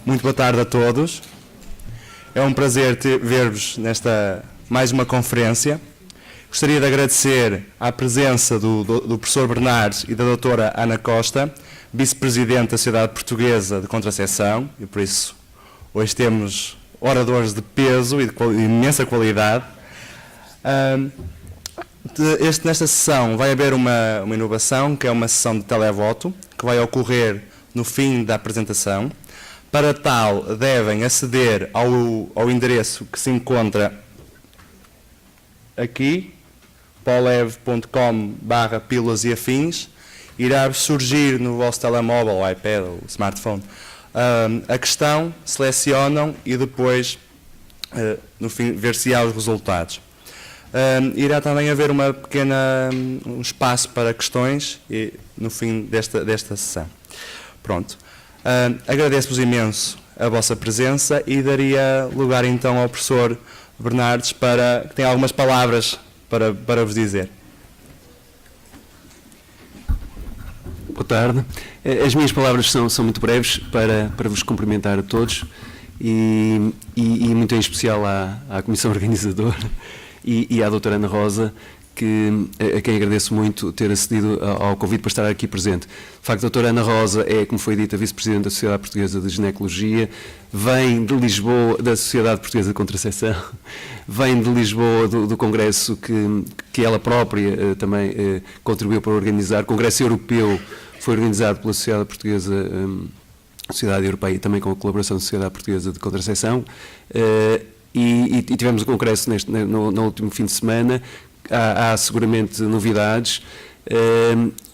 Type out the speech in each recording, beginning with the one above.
Muito boa tarde a todos. É um prazer ver-vos nesta mais uma conferência. Gostaria de agradecer à presença do professor Bernardes e da doutora Ana Costa, vice-presidente da Sociedade Portuguesa de Contracepção, e por isso hoje temos oradores de peso e de imensa qualidade. Nesta sessão vai haver uma inovação, que é uma sessão de televoto, que vai ocorrer no fim da apresentação. Para tal, devem aceder ao endereço que se encontra aqui, polev.com/pílulas e afins. Irá surgir no vosso telemóvel, iPad ou smartphone a questão, selecionam e depois, no fim, ver-se os resultados. Irá também haver um espaço para questões no fim desta sessão. Pronto. Agradeço-vos imenso a vossa presença e daria lugar então ao professor Bernardes que tem algumas palavras para vos dizer. Boa tarde. As minhas palavras são muito breves para vos cumprimentar a todos e muito em especial à Comissão Organizadora e à doutora Ana Rosa, a quem agradeço muito ter acedido ao convite para estar aqui presente. De facto, a doutora Ana Rosa é, como foi dito, a vice-presidente da Sociedade Portuguesa de Ginecologia, vem de Lisboa, da Sociedade Portuguesa de Contracepção, vem de Lisboa do congresso que ela própria também contribuiu para organizar. O Congresso Europeu foi organizado pela Sociedade Portuguesa, Sociedade Europeia, também com a colaboração da Sociedade Portuguesa de Contracepção, e tivemos o congresso no último fim de semana. Há seguramente novidades.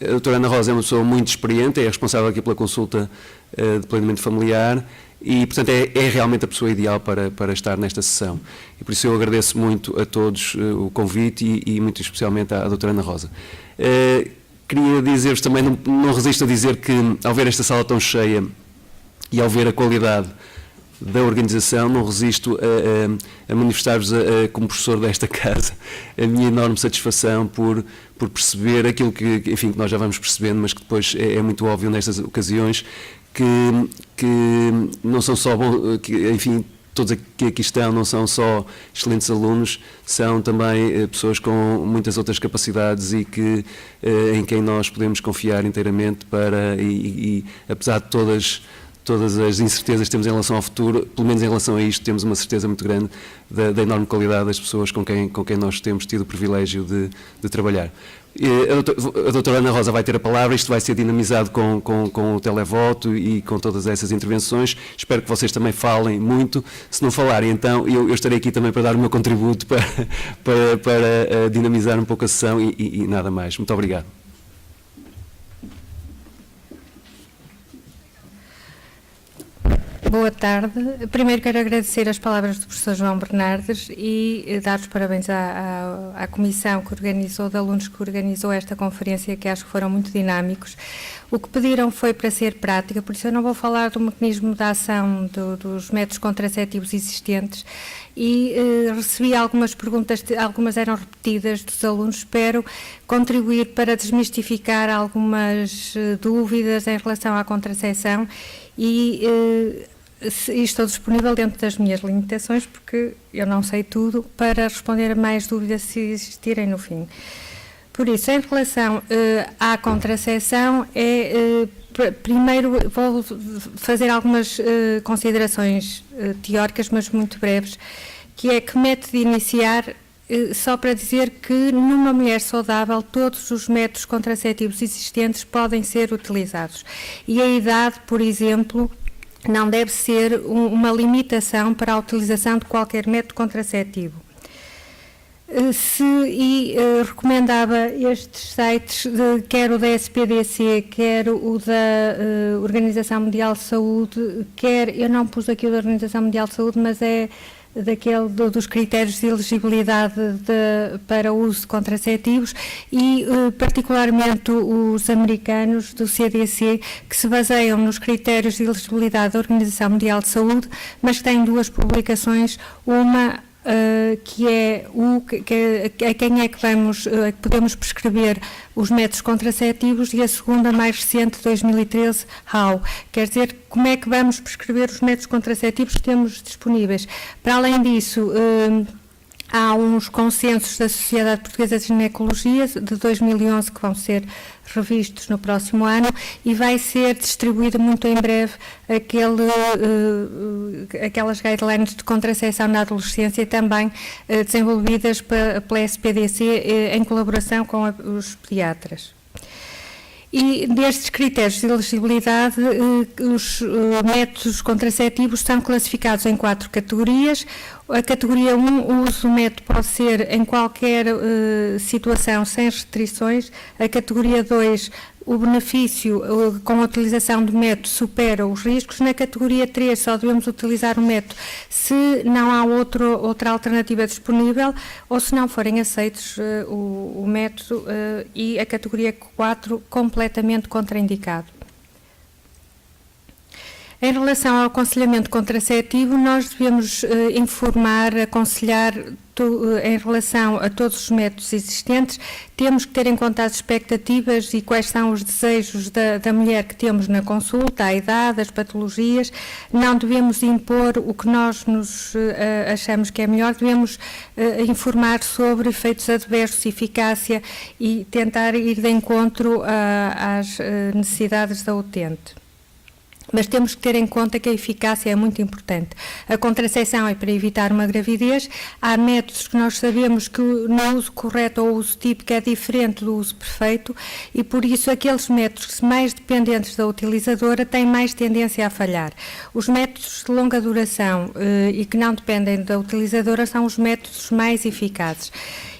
A doutora Ana Rosa é uma pessoa muito experiente, é responsável aqui pela consulta de planeamento familiar e, portanto, é realmente a pessoa ideal para estar nesta sessão. E por isso eu agradeço muito a todos o convite e muito especialmente à doutora Ana Rosa. Queria dizer-vos também, não resisto a dizer que, ao ver esta sala tão cheia e ao ver a qualidade da organização, não resisto a manifestar-vos, como professor desta casa, a minha enorme satisfação por perceber aquilo que nós já vamos percebendo, mas que depois é muito óbvio nestas ocasiões, que não são só todos que aqui estão não são só excelentes alunos, são também pessoas com muitas outras capacidades e em quem nós podemos confiar inteiramente e apesar de todas as incertezas que temos em relação ao futuro, pelo menos em relação a isto, temos uma certeza muito grande da enorme qualidade das pessoas com quem nós temos tido o privilégio de trabalhar. A doutora Ana Rosa vai ter a palavra, isto vai ser dinamizado com o televoto e com todas essas intervenções. Espero que vocês também falem muito. Se não falarem, então, eu estarei aqui também para dar o meu contributo para dinamizar um pouco a sessão e nada mais. Muito obrigado. Boa tarde. Primeiro quero agradecer as palavras do professor João Bernardes e dar os parabéns à comissão que organizou, de alunos que organizou esta conferência, que acho que foram muito dinâmicos. O que pediram foi para ser prática, por isso eu não vou falar do mecanismo de ação dos métodos contraceptivos existentes e recebi algumas perguntas, algumas eram repetidas dos alunos, espero contribuir para desmistificar algumas dúvidas em relação à contracepção e estou disponível dentro das minhas limitações, porque eu não sei tudo, para responder a mais dúvidas se existirem no fim. Por isso, em relação à contracepção, primeiro vou fazer algumas considerações teóricas, mas muito breves, que é que método de iniciar, só para dizer que numa mulher saudável todos os métodos contraceptivos existentes podem ser utilizados. E a idade, por exemplo, não deve ser uma limitação para a utilização de qualquer método contraceptivo. Recomendava estes sites, quer o da SPDC, quer o da Organização Mundial de Saúde, eu não pus aqui o da Organização Mundial de Saúde, mas é dos critérios de elegibilidade para o uso de contraceptivos e particularmente os americanos do CDC, que se baseiam nos critérios de elegibilidade da Organização Mundial de Saúde, mas têm duas publicações, uma que é a quem é que que podemos prescrever os métodos contraceptivos, e a segunda, mais recente, 2013, HOW. Quer dizer, como é que vamos prescrever os métodos contraceptivos que temos disponíveis. Para além disso, há uns consensos da Sociedade Portuguesa de Ginecologia de 2011 que vão ser revistos no próximo ano, e vai ser distribuído muito em breve aquelas guidelines de contracepção na adolescência, também desenvolvidas pela SPDC em colaboração com os pediatras. E destes critérios de elegibilidade, os métodos contraceptivos são classificados em 4 categorias. A categoria 1, o uso do método pode ser em qualquer situação sem restrições. A categoria 2, o benefício com a utilização do método supera os riscos. Na categoria 3, só devemos utilizar o método se não há outra alternativa disponível, ou se não forem aceitos o método, e a categoria 4, completamente contraindicado. Em relação ao aconselhamento contraceptivo, nós devemos informar, aconselhar em relação a todos os métodos existentes. Temos que ter em conta as expectativas e quais são os desejos da mulher que temos na consulta, a idade, as patologias. Não devemos impor o que nós achamos que é melhor, devemos informar sobre efeitos adversos, eficácia, e tentar ir de encontro às necessidades da utente. Mas temos que ter em conta que a eficácia é muito importante. A contracepção é para evitar uma gravidez. Há métodos que nós sabemos que no uso correto ou uso típico é diferente do uso perfeito, e por isso aqueles métodos mais dependentes da utilizadora têm mais tendência a falhar. Os métodos de longa duração e que não dependem da utilizadora são os métodos mais eficazes.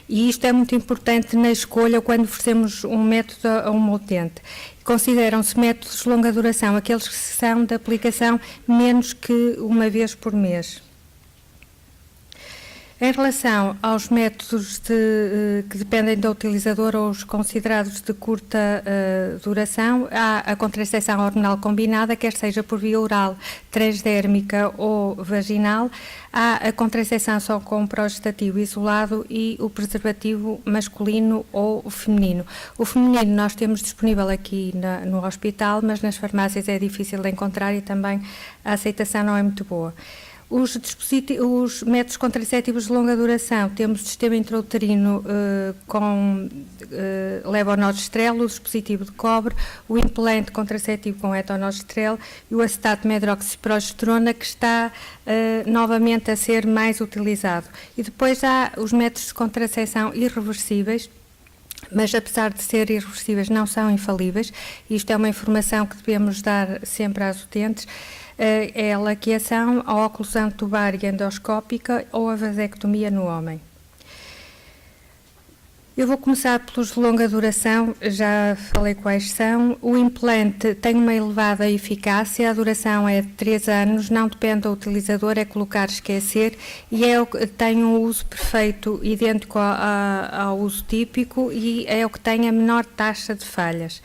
E isto é muito importante na escolha quando oferecemos um método a uma utente. Consideram-se métodos de longa duração aqueles que são de aplicação menos que uma vez por mês. Em relação aos métodos que dependem da utilizadora ou os considerados de curta duração, há a contracepção hormonal combinada, quer seja por via oral, transdérmica ou vaginal. Há a contracepção só com progestativo isolado e o preservativo masculino ou feminino. O feminino nós temos disponível aqui no hospital, mas nas farmácias é difícil de encontrar e também a aceitação não é muito boa. Os métodos contraceptivos de longa duração, temos o sistema intrauterino com levonorgestrel, o dispositivo de cobre, o implante contraceptivo com etonorgestrel e o acetato medroxiprogesterona, que está novamente a ser mais utilizado. E depois há os métodos de contracepção irreversíveis, mas apesar de serem irreversíveis não são infalíveis. Isto é uma informação que devemos dar sempre às utentes. É a laqueação, a oclusão tubária endoscópica ou a vasectomia no homem. Eu vou começar pelos de longa duração, já falei quais são. O implante tem uma elevada eficácia, a duração é de 3 anos, não depende do utilizador, é colocar, esquecer, e tem um uso perfeito, idêntico ao uso típico, e é o que tem a menor taxa de falhas.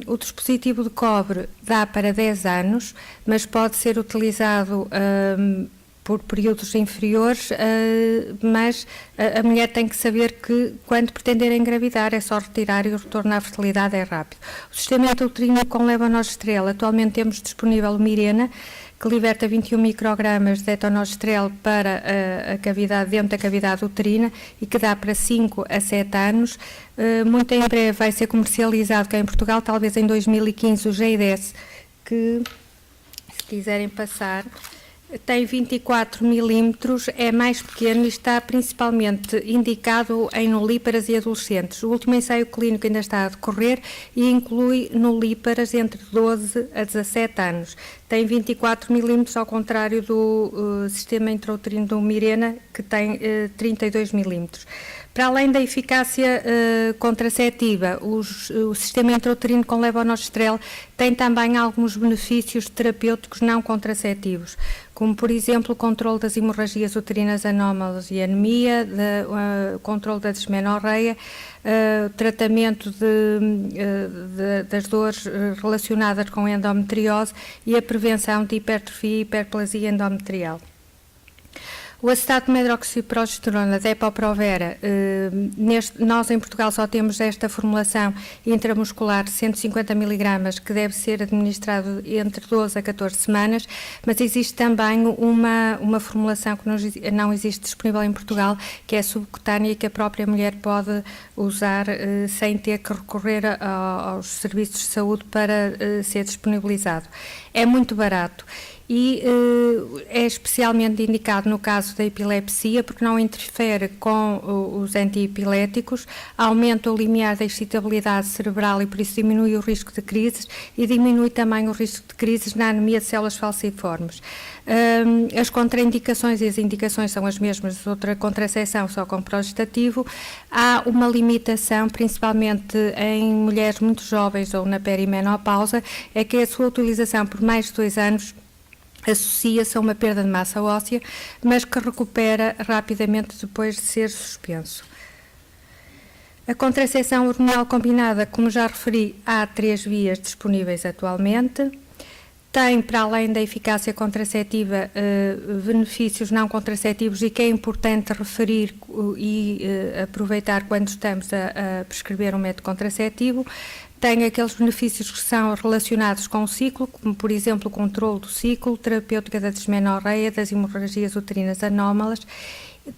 O dispositivo de cobre dá para 10 anos, mas pode ser utilizado por períodos inferiores, mas a mulher tem que saber que quando pretender engravidar é só retirar e o retorno à fertilidade é rápido. O sistema intrauterino com levonorgestrel, atualmente temos disponível o Mirena, que liberta 21 microgramas de etonorgestrel para a cavidade, dentro da cavidade uterina, e que dá para 5 a 7 anos. Muito em breve vai ser comercializado cá em Portugal, talvez em 2015, o GIDES, que, se quiserem passar, tem 24 milímetros, é mais pequeno e está principalmente indicado em nulíparas e adolescentes. O último ensaio clínico ainda está a decorrer e inclui nulíparas entre 12 a 17 anos. Tem 24 milímetros, ao contrário do sistema intrauterino do Mirena, que tem 32 milímetros. Para além da eficácia contraceptiva, o sistema intrauterino com levonorgestrel tem também alguns benefícios terapêuticos não contraceptivos, como, por exemplo, o controle das hemorragias uterinas anómalas e anemia, controle da dismenorreia, tratamento das dores relacionadas com endometriose e a prevenção de hipertrofia e hiperplasia endometrial. O acetato de medroxiprogesterona, Depo-Provera, nós em Portugal só temos esta formulação intramuscular de 150 mg, que deve ser administrado entre 12 a 14 semanas, mas existe também uma formulação que não existe disponível em Portugal, que é subcutânea e que a própria mulher pode usar sem ter que recorrer aos serviços de saúde para ser disponibilizado. É muito barato e é especialmente indicado no caso da epilepsia, porque não interfere com os antiepiléticos, aumenta o limiar da excitabilidade cerebral e por isso diminui o risco de crises e diminui também o risco de crises na anemia de células falciformes. As contraindicações e as indicações são as mesmas de outra contracepção, só com progestativo. Há uma limitação, principalmente em mulheres muito jovens ou na perimenopausa, é que a sua utilização por mais de 2 anos associa-se a uma perda de massa óssea, mas que recupera rapidamente depois de ser suspenso. A contracepção hormonal combinada, como já referi, há 3 vias disponíveis atualmente. Tem, para além da eficácia contraceptiva, benefícios não contraceptivos e que é importante referir e aproveitar quando estamos a prescrever um método contraceptivo. Tem aqueles benefícios que são relacionados com o ciclo, como, por exemplo, o controle do ciclo, terapêutica da dismenorreia, das hemorragias uterinas anómalas,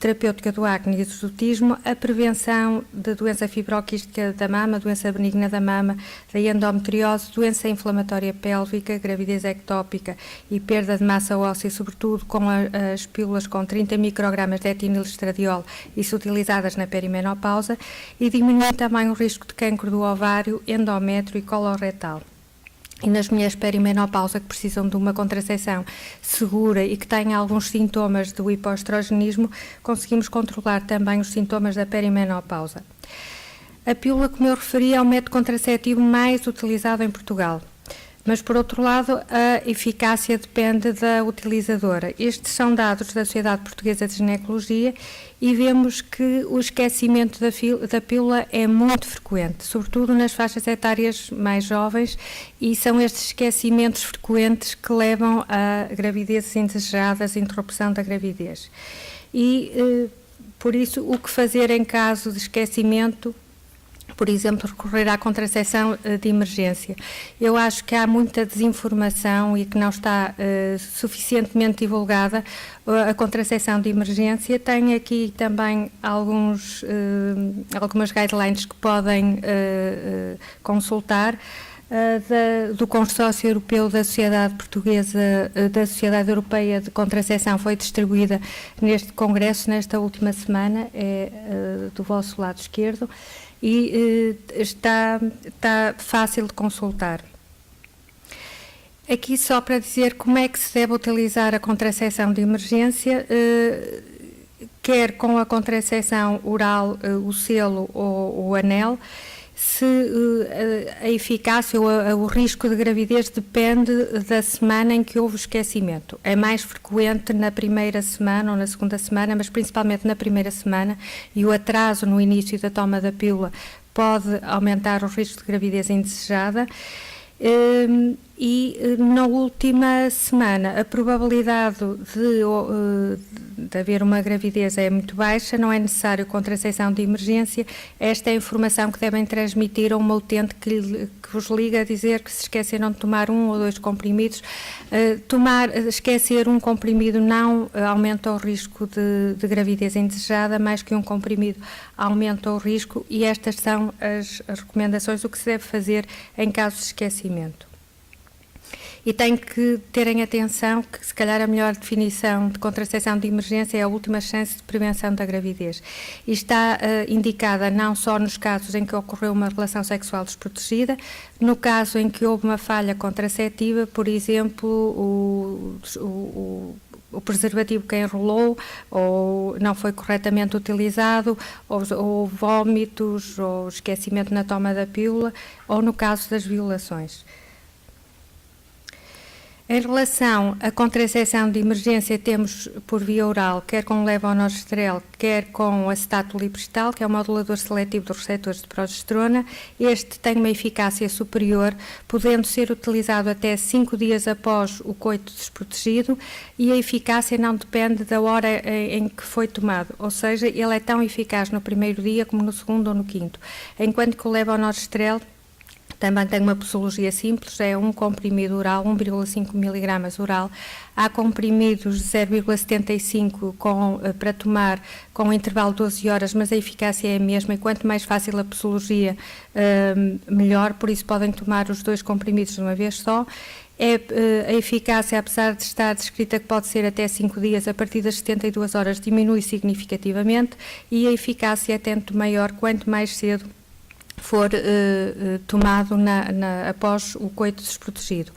terapêutica do acne e do exotismo, a prevenção da doença fibroquística da mama, doença benigna da mama, da endometriose, doença inflamatória pélvica, gravidez ectópica e perda de massa óssea, sobretudo com as pílulas com 30 microgramas de etinilestradiol, isso utilizadas na perimenopausa, e diminui também o risco de cancro do ovário, endométrio e coloretal. E nas mulheres perimenopausa que precisam de uma contracepção segura e que têm alguns sintomas do hipoestrogenismo, conseguimos controlar também os sintomas da perimenopausa. A pílula, como eu referi, é o método contraceptivo mais utilizado em Portugal. Mas, por outro lado, a eficácia depende da utilizadora. Estes são dados da Sociedade Portuguesa de Ginecologia e vemos que o esquecimento da pílula é muito frequente, sobretudo nas faixas etárias mais jovens, e são estes esquecimentos frequentes que levam a gravidezes indesejadas, a interrupção da gravidez. E, por isso, o que fazer em caso de esquecimento? Por exemplo, recorrer à contracepção de emergência. Eu acho que há muita desinformação e que não está suficientemente divulgada a contracepção de emergência. Tem aqui também algumas guidelines que podem consultar. Do Consórcio Europeu da Sociedade Portuguesa, da Sociedade Europeia de Contracepção, foi distribuída neste congresso, nesta última semana, do vosso lado esquerdo, e está fácil de consultar. Aqui só para dizer como é que se deve utilizar a contracepção de emergência, quer com a contracepção oral, o selo ou o anel. Se a eficácia ou o risco de gravidez depende da semana em que houve o esquecimento. É mais frequente na primeira semana ou na segunda semana, mas principalmente na primeira semana, e o atraso no início da toma da pílula pode aumentar o risco de gravidez indesejada. E na última semana a probabilidade de haver uma gravidez é muito baixa, não é necessário contracepção de emergência. Esta é a informação que devem transmitir a uma utente que vos liga a dizer que se esqueceram de tomar 1 ou 2 comprimidos. Esquecer um comprimido não aumenta o risco de gravidez indesejada, mais que um comprimido aumenta o risco, e estas são as recomendações, o que se deve fazer em caso de esquecimento. E tem que terem atenção que, se calhar, a melhor definição de contracepção de emergência é a última chance de prevenção da gravidez. E está indicada não só nos casos em que ocorreu uma relação sexual desprotegida, no caso em que houve uma falha contraceptiva, por exemplo, o preservativo que enrolou ou não foi corretamente utilizado, ou vômitos, ou esquecimento na toma da pílula, ou no caso das violações. Em relação à contracepção de emergência, temos por via oral, quer com levonorgestrel, quer com acetato liprestal, que é um modulador seletivo dos receptores de progesterona. Este tem uma eficácia superior, podendo ser utilizado até 5 dias após o coito desprotegido, e a eficácia não depende da hora em que foi tomado, ou seja, ele é tão eficaz no primeiro dia como no segundo ou no quinto. Enquanto que o levonorgestrel também tem uma posologia simples, é um comprimido oral, 1,5 mg oral. Há comprimidos de 0,75 para tomar com um intervalo de 12 horas, mas a eficácia é a mesma, e quanto mais fácil a posologia, melhor, por isso podem tomar os 2 comprimidos de uma vez só. A eficácia, apesar de estar descrita que pode ser até 5 dias, a partir das 72 horas diminui significativamente, e a eficácia é tanto maior quanto mais cedo for tomado após o coito desprotegido.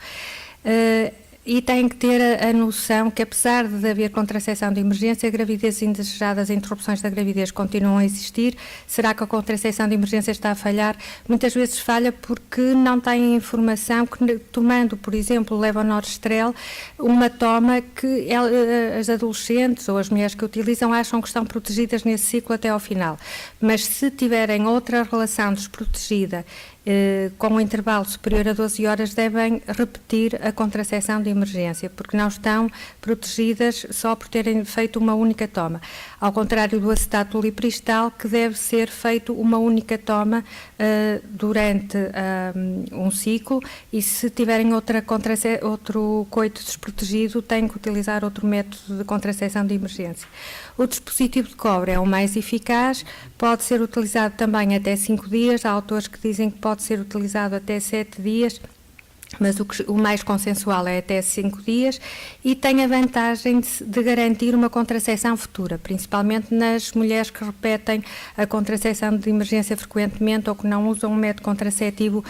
E tem que ter a noção que, apesar de haver contracepção de emergência, gravidezes indesejadas e interrupções da gravidez continuam a existir. Será que a contracepção de emergência está a falhar? Muitas vezes falha porque não tem informação que, tomando, por exemplo, o levonorgestrel, uma toma que as adolescentes ou as mulheres que utilizam acham que estão protegidas nesse ciclo até ao final. Mas se tiverem outra relação desprotegida, com um intervalo superior a 12 horas, devem repetir a contracepção de emergência, porque não estão protegidas só por terem feito uma única toma. Ao contrário do acetato liprestal, que deve ser feito uma única toma durante um ciclo, e se tiverem outro coito desprotegido, têm que utilizar outro método de contracepção de emergência. O dispositivo de cobre é o mais eficaz, pode ser utilizado também até 5 dias, há autores que dizem que pode ser utilizado até 7 dias, mas o mais consensual é até 5 dias, e tem a vantagem de garantir uma contracepção futura, principalmente nas mulheres que repetem a contracepção de emergência frequentemente ou que não usam um método contraceptivo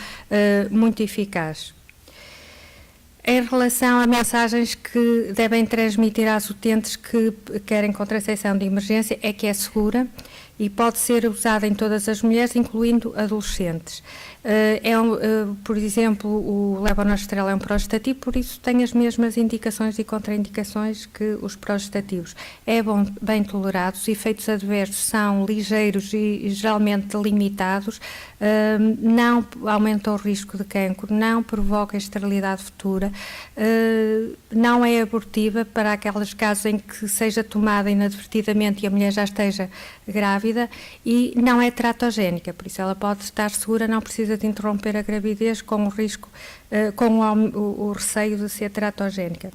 muito eficaz. Em relação a mensagens que devem transmitir às utentes que querem contracepção de emergência, é que é segura e pode ser usada em todas as mulheres, incluindo adolescentes. Por exemplo, o levonorgestrel é um progestativo, por isso tem as mesmas indicações e contraindicações que os progestativos. É bem tolerado, os efeitos adversos são ligeiros e geralmente limitados, não aumenta o risco de cancro, não provoca esterilidade futura, não é abortiva para aqueles casos em que seja tomada inadvertidamente e a mulher já esteja grávida, e não é teratogénica, por isso ela pode estar segura, não precisa de interromper a gravidez com o risco, o receio de ser teratogénica.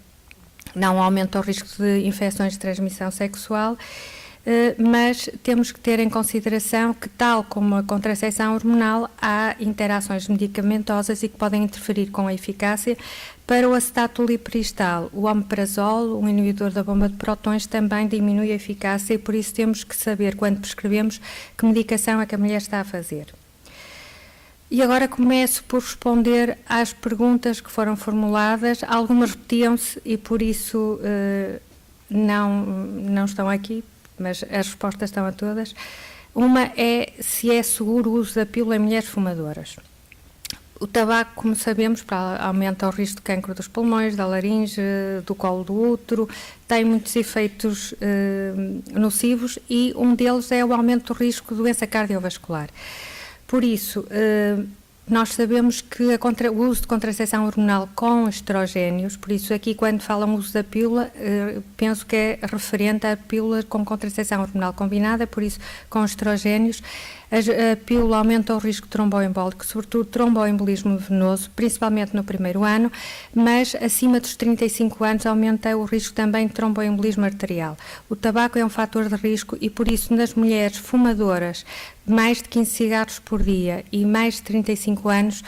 Não aumenta o risco de infecções de transmissão sexual, mas temos que ter em consideração que, tal como a contracepção hormonal, há interações medicamentosas e que podem interferir com a eficácia. Para o acetato liprestal, o omeprazol, um inibidor da bomba de prótons, também diminui a eficácia, e por isso temos que saber, quando prescrevemos, que medicação é que a mulher está a fazer. E agora começo por responder às perguntas que foram formuladas. Algumas repetiam-se e por isso não estão aqui, mas as respostas estão a todas. Uma é se é seguro o uso da pílula em mulheres fumadoras. O tabaco, como sabemos, aumenta o risco de cancro dos pulmões, da laringe, do colo do útero, tem muitos efeitos nocivos, e um deles é o aumento do risco de doença cardiovascular. Por isso, nós sabemos que o uso de contracepção hormonal com estrogénios, por isso aqui quando falam uso da pílula, penso que é referente à pílula com contracepção hormonal combinada, por isso com estrogénios. A pílula aumenta o risco de tromboembólico, sobretudo tromboembolismo venoso, principalmente no primeiro ano, mas acima dos 35 anos aumenta o risco também de tromboembolismo arterial. O tabaco é um fator de risco e, por isso, nas mulheres fumadoras, mais de 15 cigarros por dia e mais de 35 anos,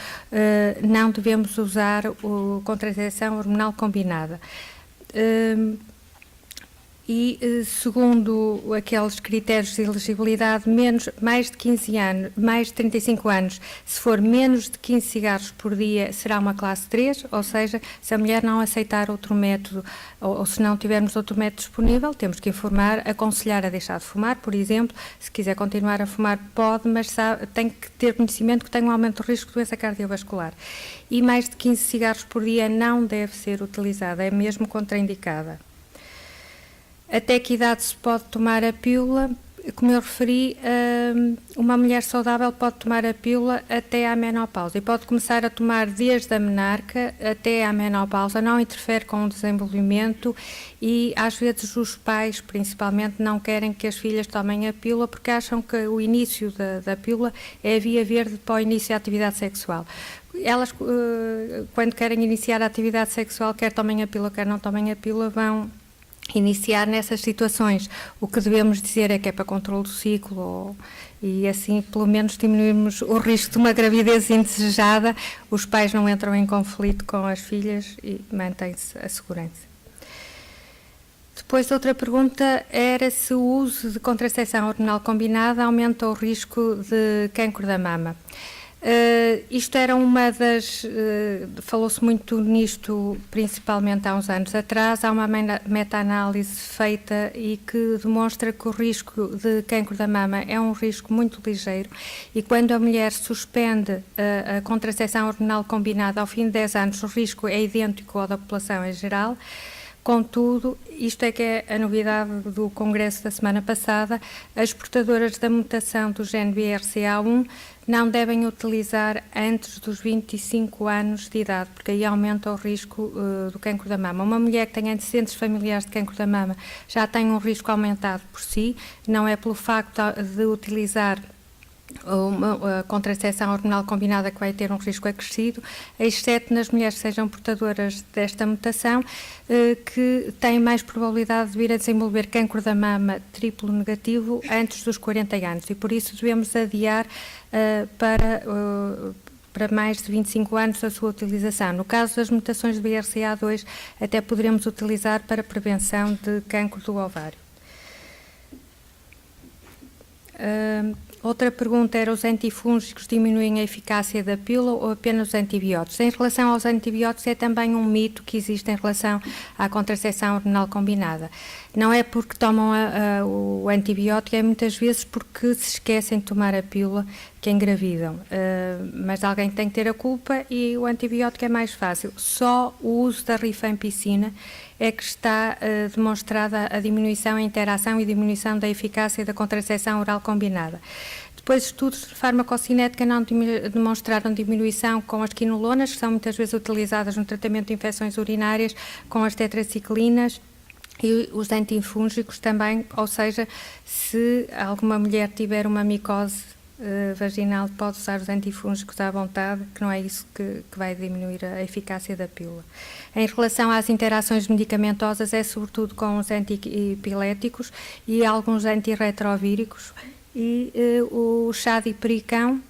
não devemos usar a contracepção hormonal combinada. e, segundo aqueles critérios de elegibilidade, mais de 15 anos, mais de 35 anos, se for menos de 15 cigarros por dia, será uma classe 3, ou seja, se a mulher não aceitar outro método, ou se não tivermos outro método disponível, temos que informar, aconselhar a deixar de fumar, por exemplo. Se quiser continuar a fumar, pode, mas tem que ter conhecimento que tem um aumento de risco de doença cardiovascular. E mais de 15 cigarros por dia não deve ser utilizada, é mesmo contraindicada. Até que idade se pode tomar a pílula? Como eu referi, uma mulher saudável pode tomar a pílula até à menopausa e pode começar a tomar desde a menarca até à menopausa, não interfere com o desenvolvimento e às vezes os pais, principalmente, não querem que as filhas tomem a pílula porque acham que o início da pílula é a via verde para o início da atividade sexual. Elas, quando querem iniciar a atividade sexual, quer tomem a pílula, quer não tomem a pílula, vão iniciar nessas situações. O que devemos dizer é que é para controle do ciclo e assim pelo menos diminuirmos o risco de uma gravidez indesejada, os pais não entram em conflito com as filhas e mantém-se a segurança. Depois, outra pergunta era se o uso de contracepção hormonal combinada aumenta o risco de cancro da mama. Isto era uma das... falou-se muito nisto, principalmente há uns anos atrás. Há uma meta-análise feita e que demonstra que o risco de cancro da mama é um risco muito ligeiro e quando a mulher suspende a contracepção hormonal combinada ao fim de 10 anos, o risco é idêntico ao da população em geral. Contudo, isto é que é a novidade do Congresso da semana passada, as portadoras da mutação do gene BRCA1 não devem utilizar antes dos 25 anos de idade, porque aí aumenta o risco do cancro da mama. Uma mulher que tem antecedentes familiares de cancro da mama já tem um risco aumentado por si, não é pelo facto de utilizar a contracepção hormonal combinada que vai ter um risco acrescido, exceto nas mulheres que sejam portadoras desta mutação, que têm mais probabilidade de vir a desenvolver cancro da mama triplo negativo antes dos 40 anos e por isso devemos adiar para mais de 25 anos a sua utilização. No caso das mutações de BRCA2, até poderemos utilizar para prevenção de cancro do ovário. Outra pergunta era: os antifúngicos diminuem a eficácia da pílula ou apenas os antibióticos? Em relação aos antibióticos, é também um mito que existe em relação à contracepção hormonal combinada. Não é porque tomam o antibiótico, é muitas vezes porque se esquecem de tomar a pílula que engravidam. Mas alguém tem que ter a culpa e o antibiótico é mais fácil. Só o uso da rifampicina é que está demonstrada a diminuição, a interação e diminuição da eficácia da contracepção oral combinada. Depois, estudos de farmacocinética não demonstraram diminuição com as quinolonas, que são muitas vezes utilizadas no tratamento de infecções urinárias, com as tetraciclinas e os antifúngicos também, ou seja, se alguma mulher tiver uma micose vaginal, pode usar os antifúngicos à vontade, que não é isso que vai diminuir a eficácia da pílula. Em relação às interações medicamentosas, é sobretudo com os antiepiléticos e alguns antirretrovíricos e o chá de hipericão,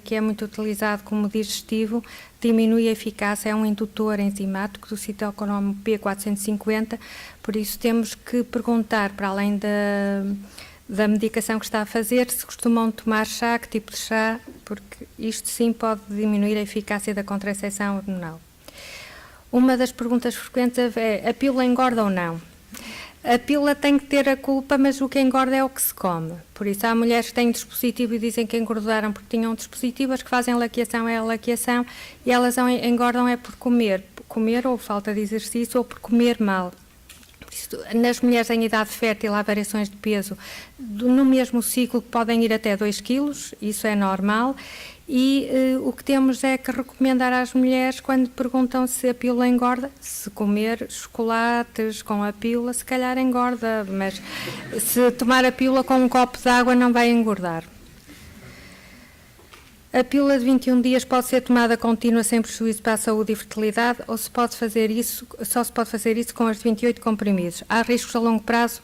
que é muito utilizado como digestivo, diminui a eficácia, é um indutor enzimático do citocromo P450, por isso temos que perguntar, para além da medicação que está a fazer, se costumam tomar chá, que tipo de chá, porque isto sim pode diminuir a eficácia da contracepção hormonal. Uma das perguntas frequentes é: a pílula engorda ou não? A pílula tem que ter a culpa, mas o que engorda é o que se come. Por isso, há mulheres que têm dispositivo e dizem que engordaram porque tinham um dispositivo, as que fazem laqueação é a laqueação, e elas engordam é por comer ou falta de exercício ou por comer mal. Nas mulheres em idade fértil há variações de peso no mesmo ciclo que podem ir até 2 kg, isso é normal, e o que temos é que recomendar às mulheres, quando perguntam se a pílula engorda, se comer chocolates com a pílula, se calhar engorda, mas se tomar a pílula com um copo de água não vai engordar. A pílula de 21 dias pode ser tomada contínua sem prejuízo para a saúde e fertilidade, ou só se pode fazer isso com as de 28 comprimidos. Há riscos a longo prazo?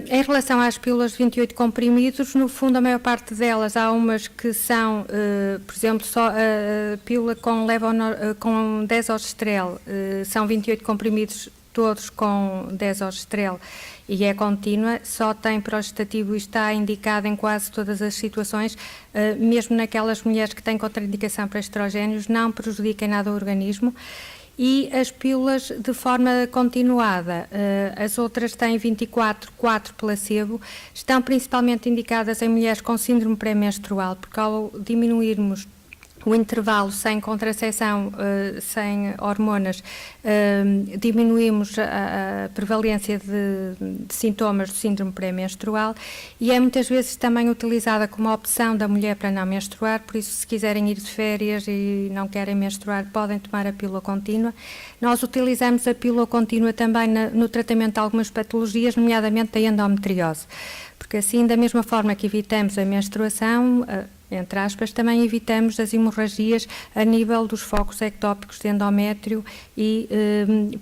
Em relação às pílulas de 28 comprimidos, no fundo a maior parte delas, há umas que são, por exemplo, só a pílula com desogestrel, são 28 comprimidos todos com desogestrel e é contínua, só tem progestativo e está indicado em quase todas as situações, mesmo naquelas mulheres que têm contraindicação para estrogénios, não prejudica em nada o organismo. E as pílulas de forma continuada, as outras têm 24, 4 placebo, estão principalmente indicadas em mulheres com síndrome pré-menstrual, porque ao diminuirmos o intervalo sem contracepção, sem hormonas, diminuímos a prevalência de sintomas do síndrome pré-menstrual e é muitas vezes também utilizada como opção da mulher para não menstruar, por isso se quiserem ir de férias e não querem menstruar, podem tomar a pílula contínua. Nós utilizamos a pílula contínua também no tratamento de algumas patologias, nomeadamente da endometriose, porque assim, da mesma forma que evitamos a menstruação, entre aspas, também evitamos as hemorragias a nível dos focos ectópicos de endométrio e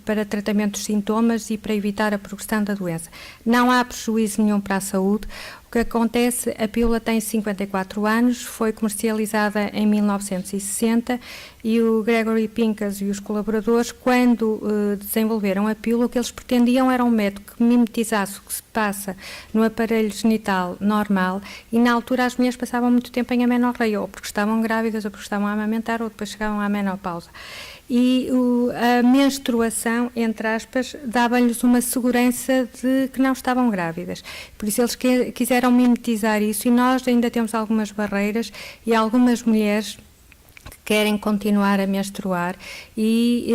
para tratamento dos sintomas e para evitar a progressão da doença. Não há prejuízo nenhum para a saúde. O que acontece, a pílula tem 54 anos, foi comercializada em 1960 e o Gregory Pincus e os colaboradores, quando desenvolveram a pílula, o que eles pretendiam era um método que mimetizasse o que se passa no aparelho genital normal e na altura as mulheres passavam muito tempo em amenorreia, ou porque estavam grávidas, ou porque estavam a amamentar, ou depois chegavam à menopausa. E a menstruação, entre aspas, dava-lhes uma segurança de que não estavam grávidas. Por isso eles quiseram mimetizar isso e nós ainda temos algumas barreiras e algumas mulheres que querem continuar a menstruar e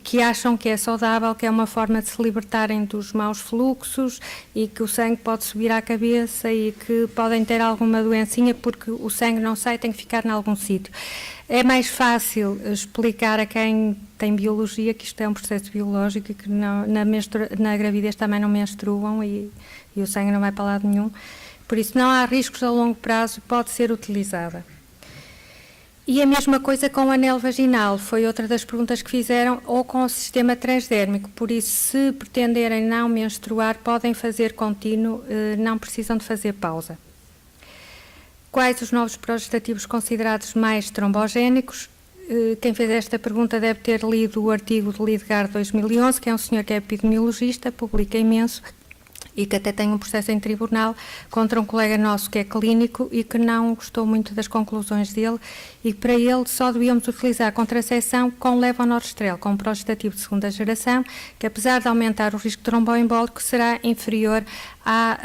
que acham que é saudável, que é uma forma de se libertarem dos maus fluxos e que o sangue pode subir à cabeça e que podem ter alguma doencinha porque o sangue não sai, tem que ficar em algum sítio. É mais fácil explicar a quem tem biologia que isto é um processo biológico e que na gravidez também não menstruam e o sangue não vai para lado nenhum. Por isso não há riscos a longo prazo, pode ser utilizada. E a mesma coisa com o anel vaginal, foi outra das perguntas que fizeram, ou com o sistema transdérmico. Por isso, se pretenderem não menstruar, podem fazer contínuo, não precisam de fazer pausa. Quais os novos progestativos considerados mais trombogénicos? Quem fez esta pergunta deve ter lido o artigo de Lidgard 2011, que é um senhor que é epidemiologista, publica imenso, e que até tem um processo em tribunal contra um colega nosso que é clínico e que não gostou muito das conclusões dele e para ele só devíamos utilizar contracepção com levonorgestrel, com um progestativo de segunda geração, que apesar de aumentar o risco tromboembólico será inferior à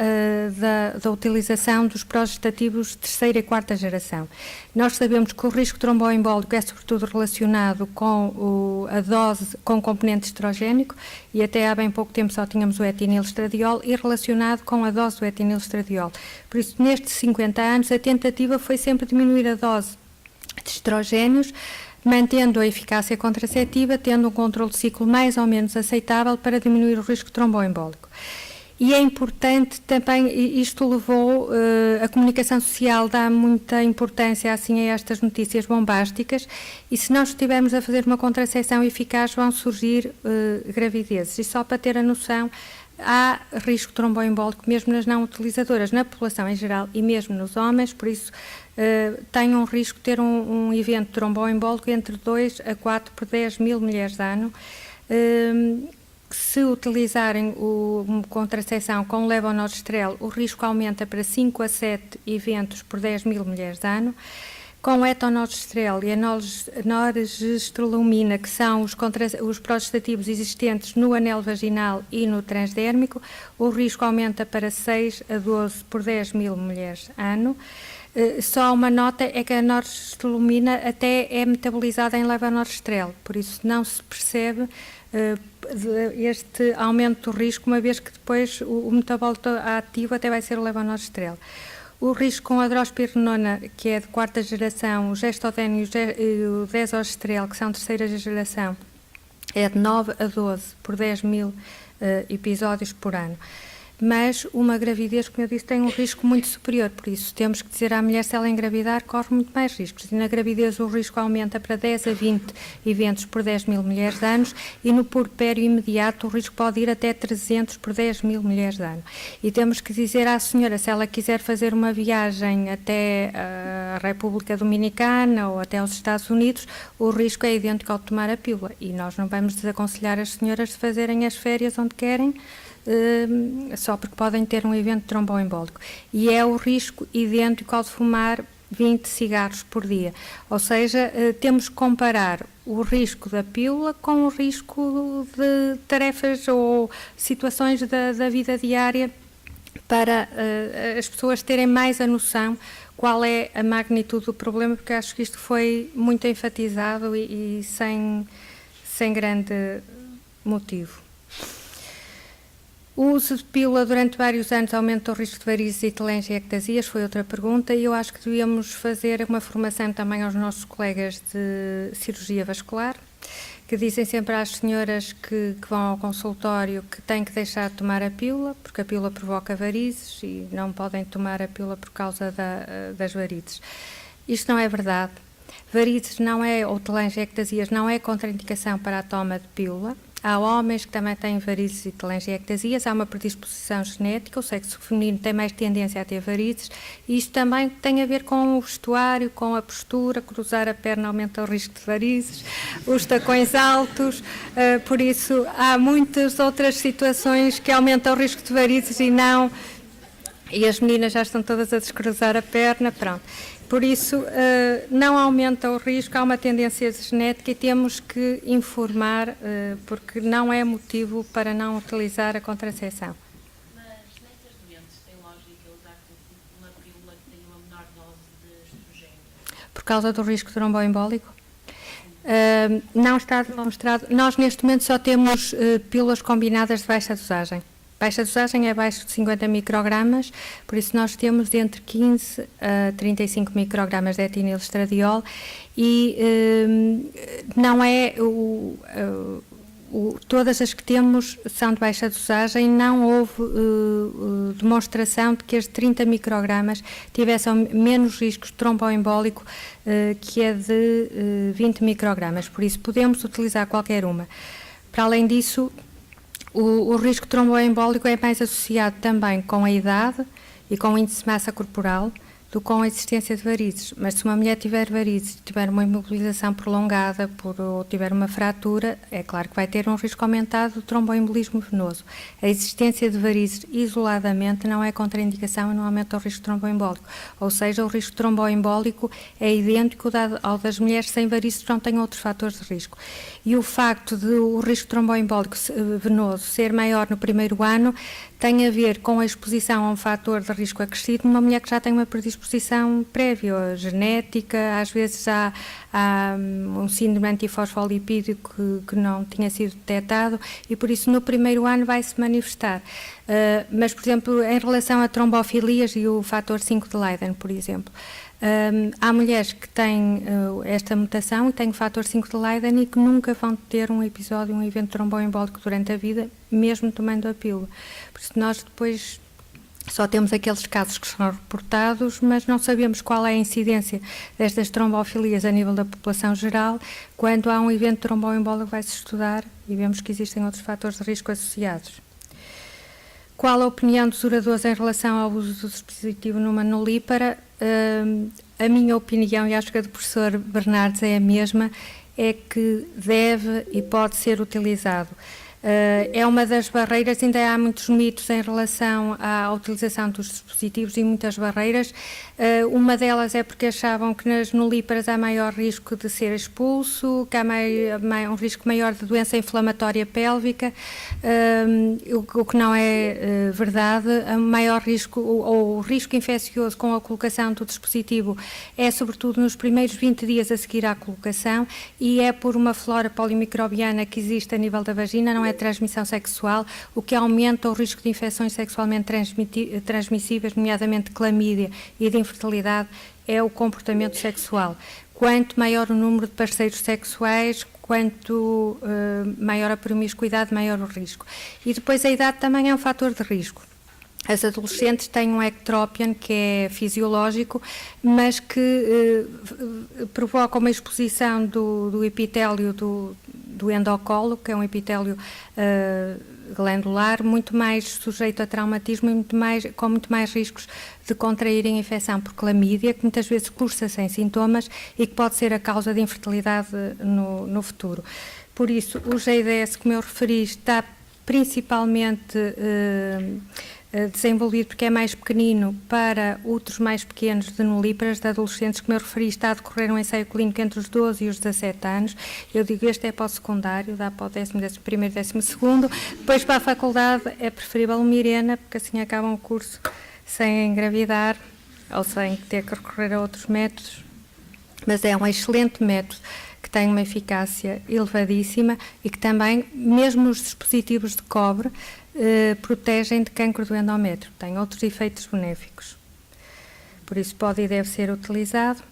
da utilização dos progestativos de terceira e quarta geração. Nós sabemos que o risco tromboembólico é sobretudo relacionado com a dose, com o componente estrogénico e até há bem pouco tempo só tínhamos o etinilestradiol e relacionado com a dose do etinilestradiol. Por isso, nestes 50 anos, a tentativa foi sempre diminuir a dose de estrogénios, mantendo a eficácia contraceptiva, tendo um controle de ciclo mais ou menos aceitável para diminuir o risco tromboembólico. E é importante também, isto levou, a comunicação social dá muita importância assim a estas notícias bombásticas e se nós estivermos a fazer uma contracepção eficaz vão surgir gravidezes. E só para ter a noção, há risco tromboembólico mesmo nas não utilizadoras, na população em geral e mesmo nos homens, por isso tem um risco de ter um evento tromboembólico entre 2 a 4 por 10 mil mulheres ano. Se utilizarem a contracepção com levonorgestrel, o risco aumenta para 5 a 7 eventos por 10 mil mulheres ano. Com etonorgestrel e a norgestrolumina, que são os progestativos existentes no anel vaginal e no transdérmico, o risco aumenta para 6 a 12 por 10 mil mulheres ano. Só uma nota é que a norgestrolumina até é metabolizada em levonorgestrel, por isso não se percebe este aumento do risco, uma vez que depois o metabólito ativo até vai ser o levonorgestrel. O risco com a drospirenona, que é de quarta geração, o gestodeno e o desogestrel, que são de terceira geração, é de 9 a 12 por 10 mil episódios por ano. mas uma gravidez, como eu disse, tem um risco muito superior, por isso temos que dizer à mulher, se ela engravidar, corre muito mais riscos. E na gravidez o risco aumenta para 10 a 20 eventos por 10 mil mulheres de ano, e no puerpério imediato o risco pode ir até 300 por 10 mil mulheres de ano. E temos que dizer à senhora, se ela quiser fazer uma viagem até a República Dominicana ou até aos Estados Unidos, o risco é idêntico ao de tomar a pílula, e nós não vamos desaconselhar as senhoras de fazerem as férias onde querem, só porque podem ter um evento tromboembólico. E é o risco idêntico ao de fumar 20 cigarros por dia. Ou seja, temos que comparar o risco da pílula com o risco de tarefas ou situações da vida diária, para as pessoas terem mais a noção qual é a magnitude do problema, porque acho que isto foi muito enfatizado e sem grande motivo. O uso de pílula durante vários anos aumenta o risco de varizes e telangiectasias, foi outra pergunta, e eu acho que devíamos fazer uma formação também aos nossos colegas de cirurgia vascular, que dizem sempre às senhoras que vão ao consultório que têm que deixar de tomar a pílula, porque a pílula provoca varizes e não podem tomar a pílula por causa das varizes. Isto não é verdade. Varizes não é, ou telangiectasias, não é contraindicação para a toma de pílula. Há homens que também têm varizes e telangiectasias, há uma predisposição genética, o sexo feminino tem mais tendência a ter varizes, e isto também tem a ver com o vestuário, com a postura, cruzar a perna aumenta o risco de varizes, os tacões altos, por isso há muitas outras situações que aumentam o risco de varizes e as meninas já estão todas a descruzar a perna, pronto. Por isso, não aumenta o risco, há uma tendência genética e temos que informar, porque não é motivo para não utilizar a contracepção. Mas nestas doentes tem lógica usar uma pílula que tem uma menor dose de estrogênio? Por causa do risco tromboembólico? Não está demonstrado. Nós, neste momento, só temos pílulas combinadas de baixa dosagem. Baixa dosagem é abaixo de 50 microgramas, por isso nós temos entre 15 a 35 microgramas de etinilestradiol e não é todas as que temos são de baixa dosagem, não houve demonstração de que as de 30 microgramas tivessem menos riscos de tromboembólico que a de 20 microgramas, por isso podemos utilizar qualquer uma. Para além disso, o risco tromboembólico é mais associado também com a idade e com o índice de massa corporal do que com a existência de varizes. Mas se uma mulher tiver varizes, tiver uma imobilização prolongada ou tiver uma fratura, é claro que vai ter um risco aumentado de tromboembolismo venoso. A existência de varizes isoladamente não é contraindicação e não aumenta o risco tromboembólico. Ou seja, o risco tromboembólico é idêntico ao das mulheres sem varizes que não têm outros fatores de risco. E o facto de o risco tromboembólico venoso ser maior no primeiro ano tem a ver com a exposição a um fator de risco acrescido numa mulher que já tem uma predisposição prévia, genética, às vezes há um síndrome antifosfolipídico que não tinha sido detectado e por isso no primeiro ano vai se manifestar. Mas, por exemplo, em relação a trombofilias e o fator 5 de Leiden, por exemplo, há mulheres que têm esta mutação e têm o fator 5 de Leiden e que nunca vão ter um episódio, um evento tromboembólico durante a vida, mesmo tomando a pílula. Por isso nós depois só temos aqueles casos que são reportados, mas não sabemos qual é a incidência destas trombofilias a nível da população geral. Quando há um evento tromboembólico vai-se estudar e vemos que existem outros fatores de risco associados. Qual a opinião dos oradores em relação ao uso do dispositivo numa nulípara? A minha opinião, e acho que a do professor Bernardes é a mesma, é que deve e pode ser utilizado. É uma das barreiras, ainda há muitos mitos em relação à utilização dos dispositivos e muitas barreiras. Uma delas é porque achavam que nas nulíparas há maior risco de ser expulso, que há um risco maior de doença inflamatória pélvica, o que não é verdade. O maior risco, ou o risco infeccioso com a colocação do dispositivo é sobretudo nos primeiros 20 dias a seguir à colocação e é por uma flora polimicrobiana que existe a nível da vagina, não é transmissão sexual, o que aumenta o risco de infecções sexualmente transmissíveis, nomeadamente clamídia e de infertilidade, é o comportamento sexual. Quanto maior o número de parceiros sexuais, quanto maior a promiscuidade, maior o risco. E depois a idade também é um fator de risco. as adolescentes têm um ectropion que é fisiológico, mas que provoca uma exposição do epitélio do endocolo, que é um epitélio glandular, muito mais sujeito a traumatismo e com muito mais riscos de contraírem infecção por clamídia, que muitas vezes cursa sem sintomas e que pode ser a causa de infertilidade no futuro. Por isso, o GIDS, como eu referi, está principalmente desenvolvido porque é mais pequenino para úteros mais pequenos de nulíparas, de adolescentes, como eu referi, está a decorrer um ensaio clínico entre os 12 e os 17 anos. Eu digo, este é para o secundário, dá para o 11º, 12º. Depois para a faculdade é preferível o Mirena, porque assim acabam o curso sem engravidar ou sem ter que recorrer a outros métodos. Mas é um excelente método que tem uma eficácia elevadíssima e que também, mesmo os dispositivos de cobre, protegem de cancro do endométrio. Tem outros efeitos benéficos. Por isso pode e deve ser utilizado.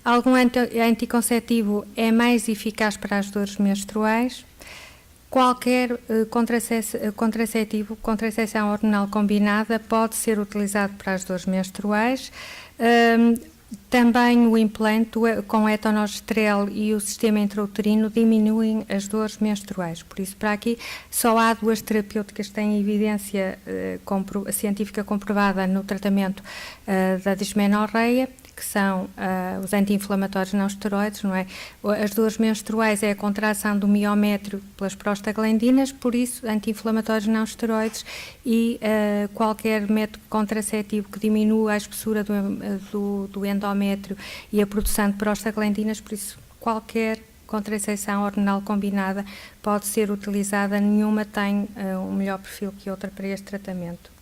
Algum anticonceptivo é mais eficaz para as dores menstruais. Qualquer contracepção hormonal combinada pode ser utilizado para as dores menstruais. Também o implante com etonogestrel e o sistema intrauterino diminuem as dores menstruais. Por isso, para aqui, só há 2 terapêuticas que têm evidência científica comprovada no tratamento da dismenorreia, que são os anti-inflamatórios não esteroides, não é? As dores menstruais é a contração do miométrio pelas prostaglandinas, por isso, anti-inflamatórios não esteroides e qualquer método contraceptivo que diminua a espessura do endométrio e a produção de prostaglandinas, por isso, qualquer contracepção hormonal combinada pode ser utilizada, nenhuma tem um melhor perfil que outra para este tratamento.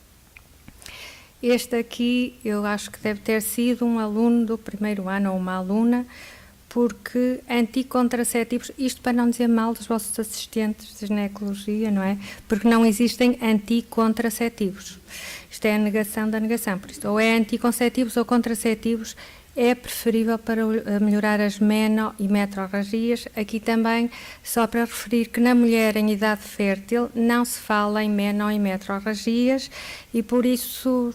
Este aqui, eu acho que deve ter sido um aluno do primeiro ano ou uma aluna, porque anticontraceptivos, isto para não dizer mal dos vossos assistentes de ginecologia, não é? Porque não existem anticontraceptivos. Isto é a negação da negação. Por isso, ou é anticonceptivos ou contraceptivos, é preferível para melhorar as meno e metrorragias. Aqui também, só para referir que na mulher em idade fértil não se fala em meno e metrorragias e por isso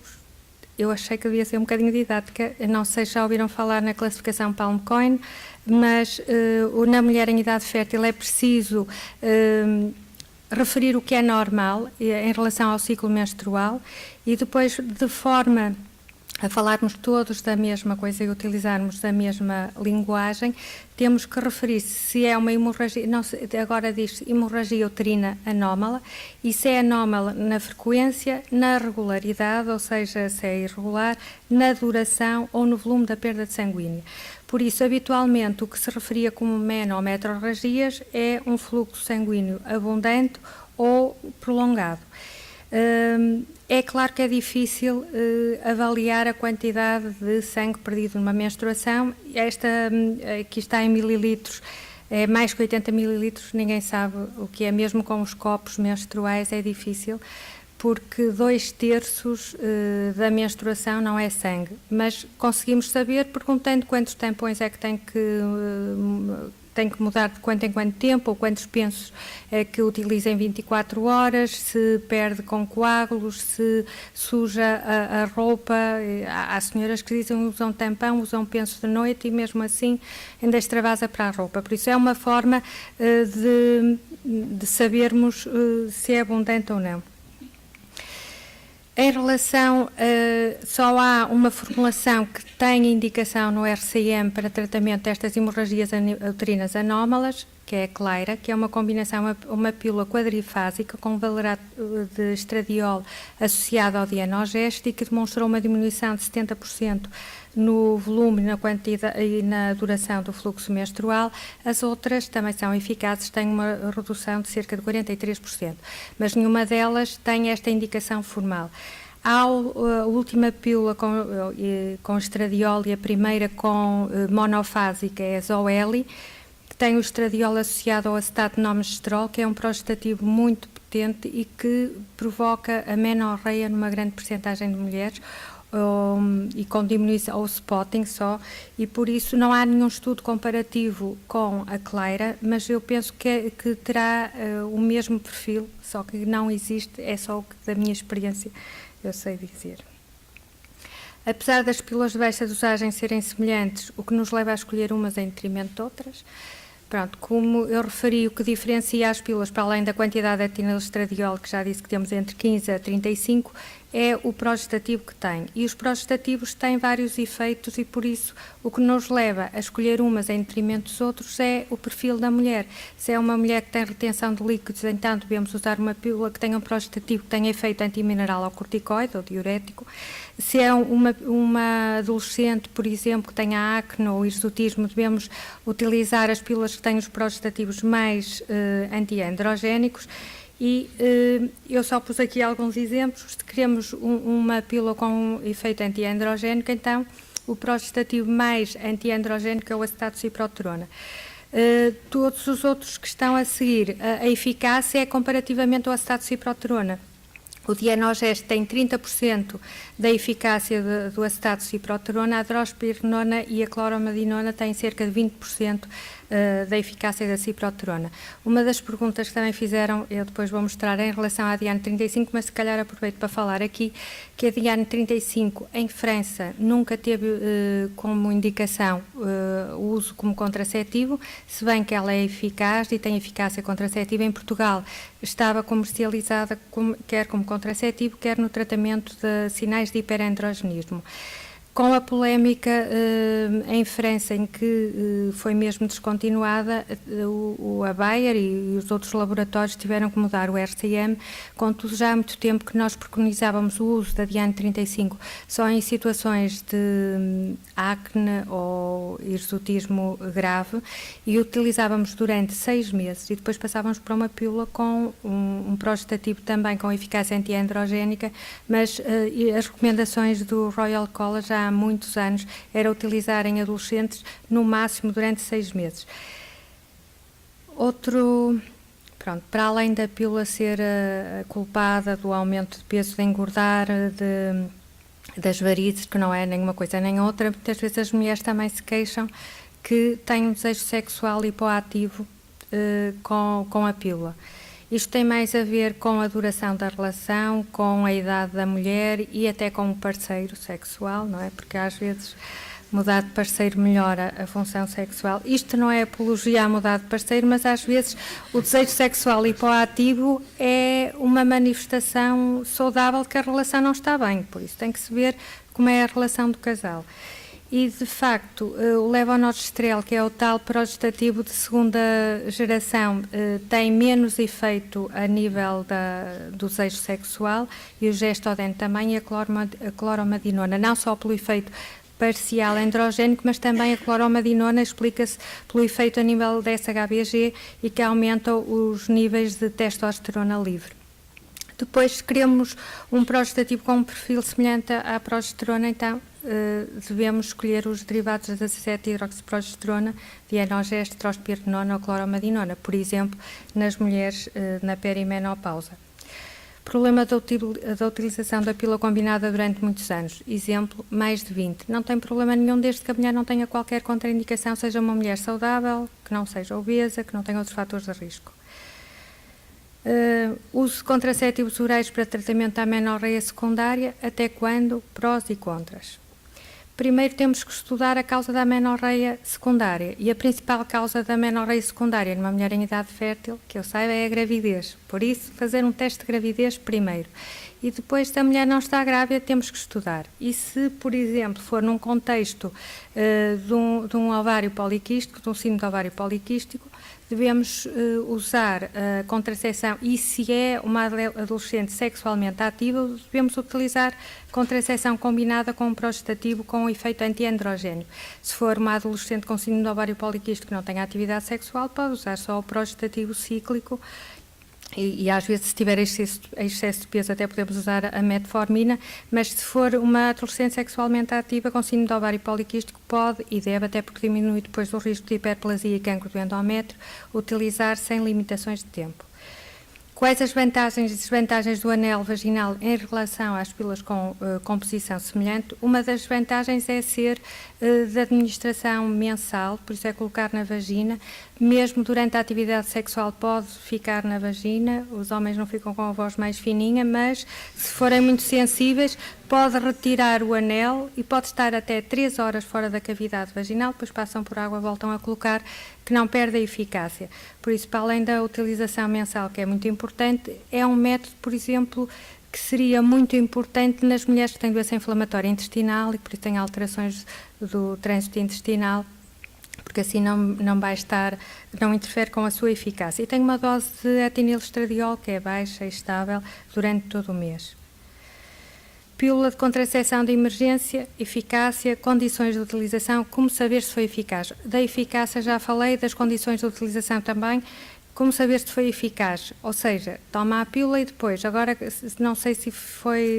eu achei que devia ser um bocadinho didática. Não sei se já ouviram falar na classificação Palm-Coin, mas na mulher em idade fértil é preciso referir o que é normal em relação ao ciclo menstrual e depois, de forma a falarmos todos da mesma coisa e utilizarmos a mesma linguagem, temos que referir se é uma hemorragia, não, agora diz hemorragia uterina anómala, e se é anómala na frequência, na regularidade, ou seja, se é irregular, na duração ou no volume da perda de sanguínea. Por isso, habitualmente, o que se referia como meno ou metrorragias é um fluxo sanguíneo abundante ou prolongado. É claro que é difícil avaliar a quantidade de sangue perdido numa menstruação. Esta aqui está em mililitros, é mais que 80 mililitros, ninguém sabe o que é, mesmo com os copos menstruais é difícil, porque 2/3 da menstruação não é sangue, mas conseguimos saber perguntando quantos tampões é que tem que mudar de quanto em quanto tempo, ou quantos pensos é que utiliza em 24 horas, se perde com coágulos, se suja a roupa. Há senhoras que dizem que usam tampão, usam penso de noite e mesmo assim ainda extravasa para a roupa. Por isso é uma forma de sabermos se é abundante ou não. Em relação, só há uma formulação que tem indicação no RCM para tratamento destas hemorragias uterinas anómalas, que é a Clyra, que é uma combinação, uma pílula quadrifásica com valerato de estradiol associado ao dienogeste e que demonstrou uma diminuição de 70% no volume, na quantidade e na duração do fluxo menstrual. As outras também são eficazes, têm uma redução de cerca de 43%, mas nenhuma delas tem esta indicação formal. Há a última pílula com estradiol e a primeira com monofásica, é a Zoeli, que tem o estradiol associado ao acetato nomegestrol, que é um prostativo muito potente e que provoca a menorreia numa grande percentagem de mulheres, e com diminuição ou spotting só, e por isso não há nenhum estudo comparativo com a Cleira, mas eu penso que terá o mesmo perfil, só que não existe, é só o que da minha experiência eu sei dizer. Apesar das pílulas de baixa dosagem serem semelhantes, o que nos leva a escolher umas em detrimento de outras? Pronto, como eu referi, o que diferencia as pílulas, para além da quantidade de etinilestradiol, que já disse que temos entre 15 a 35, é o progestativo que tem. E os progestativos têm vários efeitos e, por isso, o que nos leva a escolher umas em detrimento dos outros é o perfil da mulher. Se é uma mulher que tem retenção de líquidos, então devemos usar uma pílula que tenha um progestativo que tenha efeito antimineral ou corticoide ou diurético. Se é uma adolescente, por exemplo, que tenha acne ou hirsutismo, devemos utilizar as pílulas que têm os progestativos mais antiandrogénicos. E eu só pus aqui alguns exemplos. Se queremos uma pílula com um efeito antiandrogénico, então o progestativo mais antiandrogénico é o acetato-ciproterona. Todos os outros que estão a seguir, a eficácia é comparativamente ao acetato-ciproterona. O Dianogest tem 30% da eficácia do acetato-ciproterona, a drospirenona e a cloromadinona têm cerca de 20% da eficácia da ciproterona. Uma das perguntas que também fizeram, eu depois vou mostrar em relação à Diane 35, mas se calhar aproveito para falar aqui, que a Diane 35 em França nunca teve como indicação o uso como contraceptivo, se bem que ela é eficaz e tem eficácia contraceptiva. Em Portugal estava comercializada quer como contraceptivo, quer no tratamento de sinais de hiperandrogenismo. Com a polémica em França, em que foi mesmo descontinuada, a Bayer e os outros laboratórios tiveram que mudar o RCM, contudo já há muito tempo que nós preconizávamos o uso da Diane 35 só em situações de acne ou hirsutismo grave e utilizávamos durante 6 meses e depois passávamos para uma pílula com um progestativo também com eficácia antiandrogénica, mas as recomendações do Royal College há muitos anos era utilizar em adolescentes no máximo durante 6 meses. Para além da pílula ser a culpada do aumento de peso, de engordar, das varizes, que não é nenhuma coisa nem outra, muitas vezes as mulheres também se queixam que têm um desejo sexual hipoativo com a pílula. Isto tem mais a ver com a duração da relação, com a idade da mulher e até com o parceiro sexual, não é? Porque às vezes mudar de parceiro melhora a função sexual. Isto não é apologia a mudar de parceiro, mas às vezes o desejo sexual hipoativo é uma manifestação saudável de que a relação não está bem, por isso tem que se ver como é a relação do casal. E, de facto, o levonorgestrel, que é o tal progestativo de segunda geração, tem menos efeito a nível do desejo sexual e o gestodent também e a cloromadinona, não só pelo efeito parcial androgénico, mas também a cloromadinona explica-se pelo efeito a nível da SHBG e que aumenta os níveis de testosterona livre. Depois, se queremos um progestativo com um perfil semelhante à progesterona, então devemos escolher os derivados da 17-hidroxiprogesterona, Dianogest, drospirenona ou cloromadinona, por exemplo, nas mulheres na perimenopausa. Problema da utilização da pílula combinada durante muitos anos. Exemplo, mais de 20. Não tem problema nenhum desde que a mulher não tenha qualquer contraindicação, seja uma mulher saudável, que não seja obesa, que não tenha outros fatores de risco. Uso de contraceptivos orais para tratamento da amenorreia secundária, até quando? Prós e contras. Primeiro temos que estudar a causa da amenorreia secundária e a principal causa da amenorreia secundária numa mulher em idade fértil, que eu saiba, é a gravidez. Por isso, fazer um teste de gravidez primeiro. E depois, se a mulher não está grávida, temos que estudar. E se, por exemplo, for num contexto de um ovário poliquístico, de um síndrome de ovário poliquístico, devemos usar a contracepção e se é uma adolescente sexualmente ativa, devemos utilizar contracepção combinada com um progestativo com um efeito antiandrogénico. Se for uma adolescente com síndrome de ovário poliquístico que não tenha atividade sexual, pode usar só o progestativo cíclico e às vezes se tiver excesso de peso até podemos usar a metformina, mas se for uma adolescente sexualmente ativa com síndrome de ovário poliquístico pode e deve, até porque diminui depois o risco de hiperplasia e cancro do endométrio, utilizar sem limitações de tempo. Quais as vantagens e desvantagens do anel vaginal em relação às pílulas com composição semelhante? Uma das vantagens é ser de administração mensal, por isso é colocar na vagina. Mesmo durante a atividade sexual pode ficar na vagina, os homens não ficam com a voz mais fininha, mas se forem muito sensíveis, pode retirar o anel e pode estar até 3 horas fora da cavidade vaginal, depois passam por água, voltam a colocar, que não perde a eficácia. Por isso, para além da utilização mensal, que é muito importante, é um método, por exemplo, que seria muito importante nas mulheres que têm doença inflamatória intestinal e por isso têm alterações do trânsito intestinal, porque assim não vai estar, não interfere com a sua eficácia. E tem uma dose de etinilestradiol que é baixa e estável durante todo o mês. Pílula de contracepção de emergência, eficácia, condições de utilização, como saber se foi eficaz. Da eficácia já falei, das condições de utilização também, como saber se foi eficaz. Ou seja, toma a pílula e depois, agora não sei se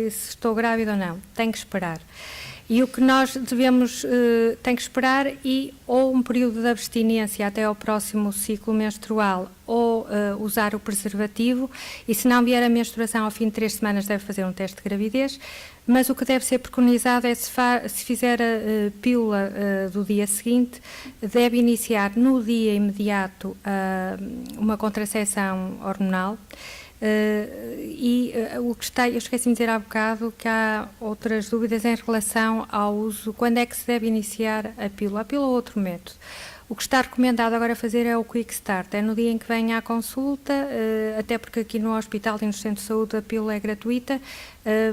estou grávida ou não, tenho que esperar. E o que nós devemos, tem que esperar ou um período de abstinência até ao próximo ciclo menstrual ou usar o preservativo e se não vier a menstruação ao fim de 3 semanas deve fazer um teste de gravidez, mas o que deve ser preconizado é se fizer a pílula do dia seguinte, deve iniciar no dia imediato uma contracepção hormonal. O que eu esqueci de dizer há bocado que há outras dúvidas em relação ao uso, quando é que se deve iniciar a pílula ou outro método. O que está recomendado agora fazer é o Quick Start, é no dia em que vem à consulta, até porque aqui no hospital e no centro de saúde a pílula é gratuita,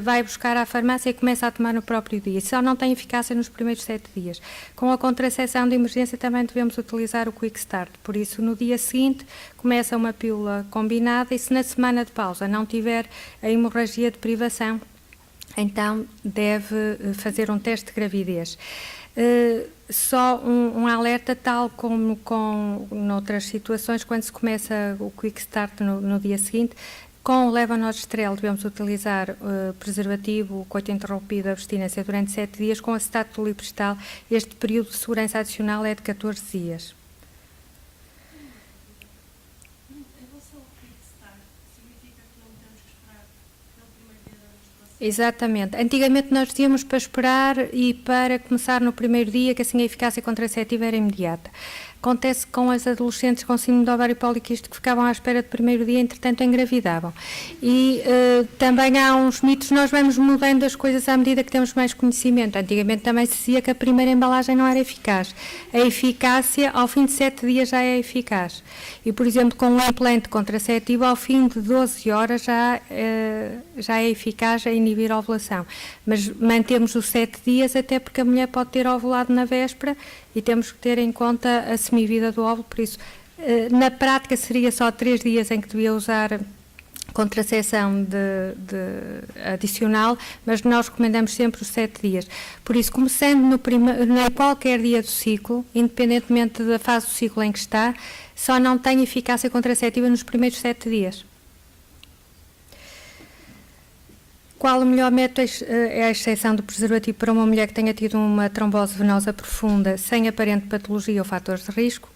vai buscar à farmácia e começa a tomar no próprio dia. Só não tem eficácia nos primeiros 7 dias. Com a contracepção de emergência também devemos utilizar o Quick Start, por isso no dia seguinte começa uma pílula combinada e se na semana de pausa não tiver a hemorragia de privação, então deve fazer um teste de gravidez. Só um alerta, tal como noutras situações, quando se começa o Quick Start no dia seguinte, com o levonorgestrel devemos utilizar preservativo, coito interrompido, abstinência durante 7 dias, com acetato de lipostal, este período de segurança adicional é de 14 dias. Exatamente. Antigamente nós dizíamos para esperar e para começar no primeiro dia, que assim a eficácia contraceptiva era imediata. Acontece com as adolescentes com síndrome do ovário poliquístico que ficavam à espera do primeiro dia, entretanto engravidavam. E também há uns mitos, nós vamos mudando as coisas à medida que temos mais conhecimento. Antigamente também se dizia que a primeira embalagem não era eficaz. A eficácia, ao fim de 7 dias já é eficaz. E, por exemplo, com um implante contraceptivo, ao fim de 12 horas já é eficaz a inibir a ovulação. Mas mantemos os 7 dias até porque a mulher pode ter ovulado na véspera e temos que ter em conta a semivida do óvulo, por isso, na prática seria só 3 dias em que devia usar contracepção adicional, mas nós recomendamos sempre os 7 dias. Por isso, começando em qualquer dia do ciclo, independentemente da fase do ciclo em que está, só não tem eficácia contraceptiva nos primeiros 7 dias. Qual o melhor método é a exceção do preservativo para uma mulher que tenha tido uma trombose venosa profunda sem aparente patologia ou fatores de risco?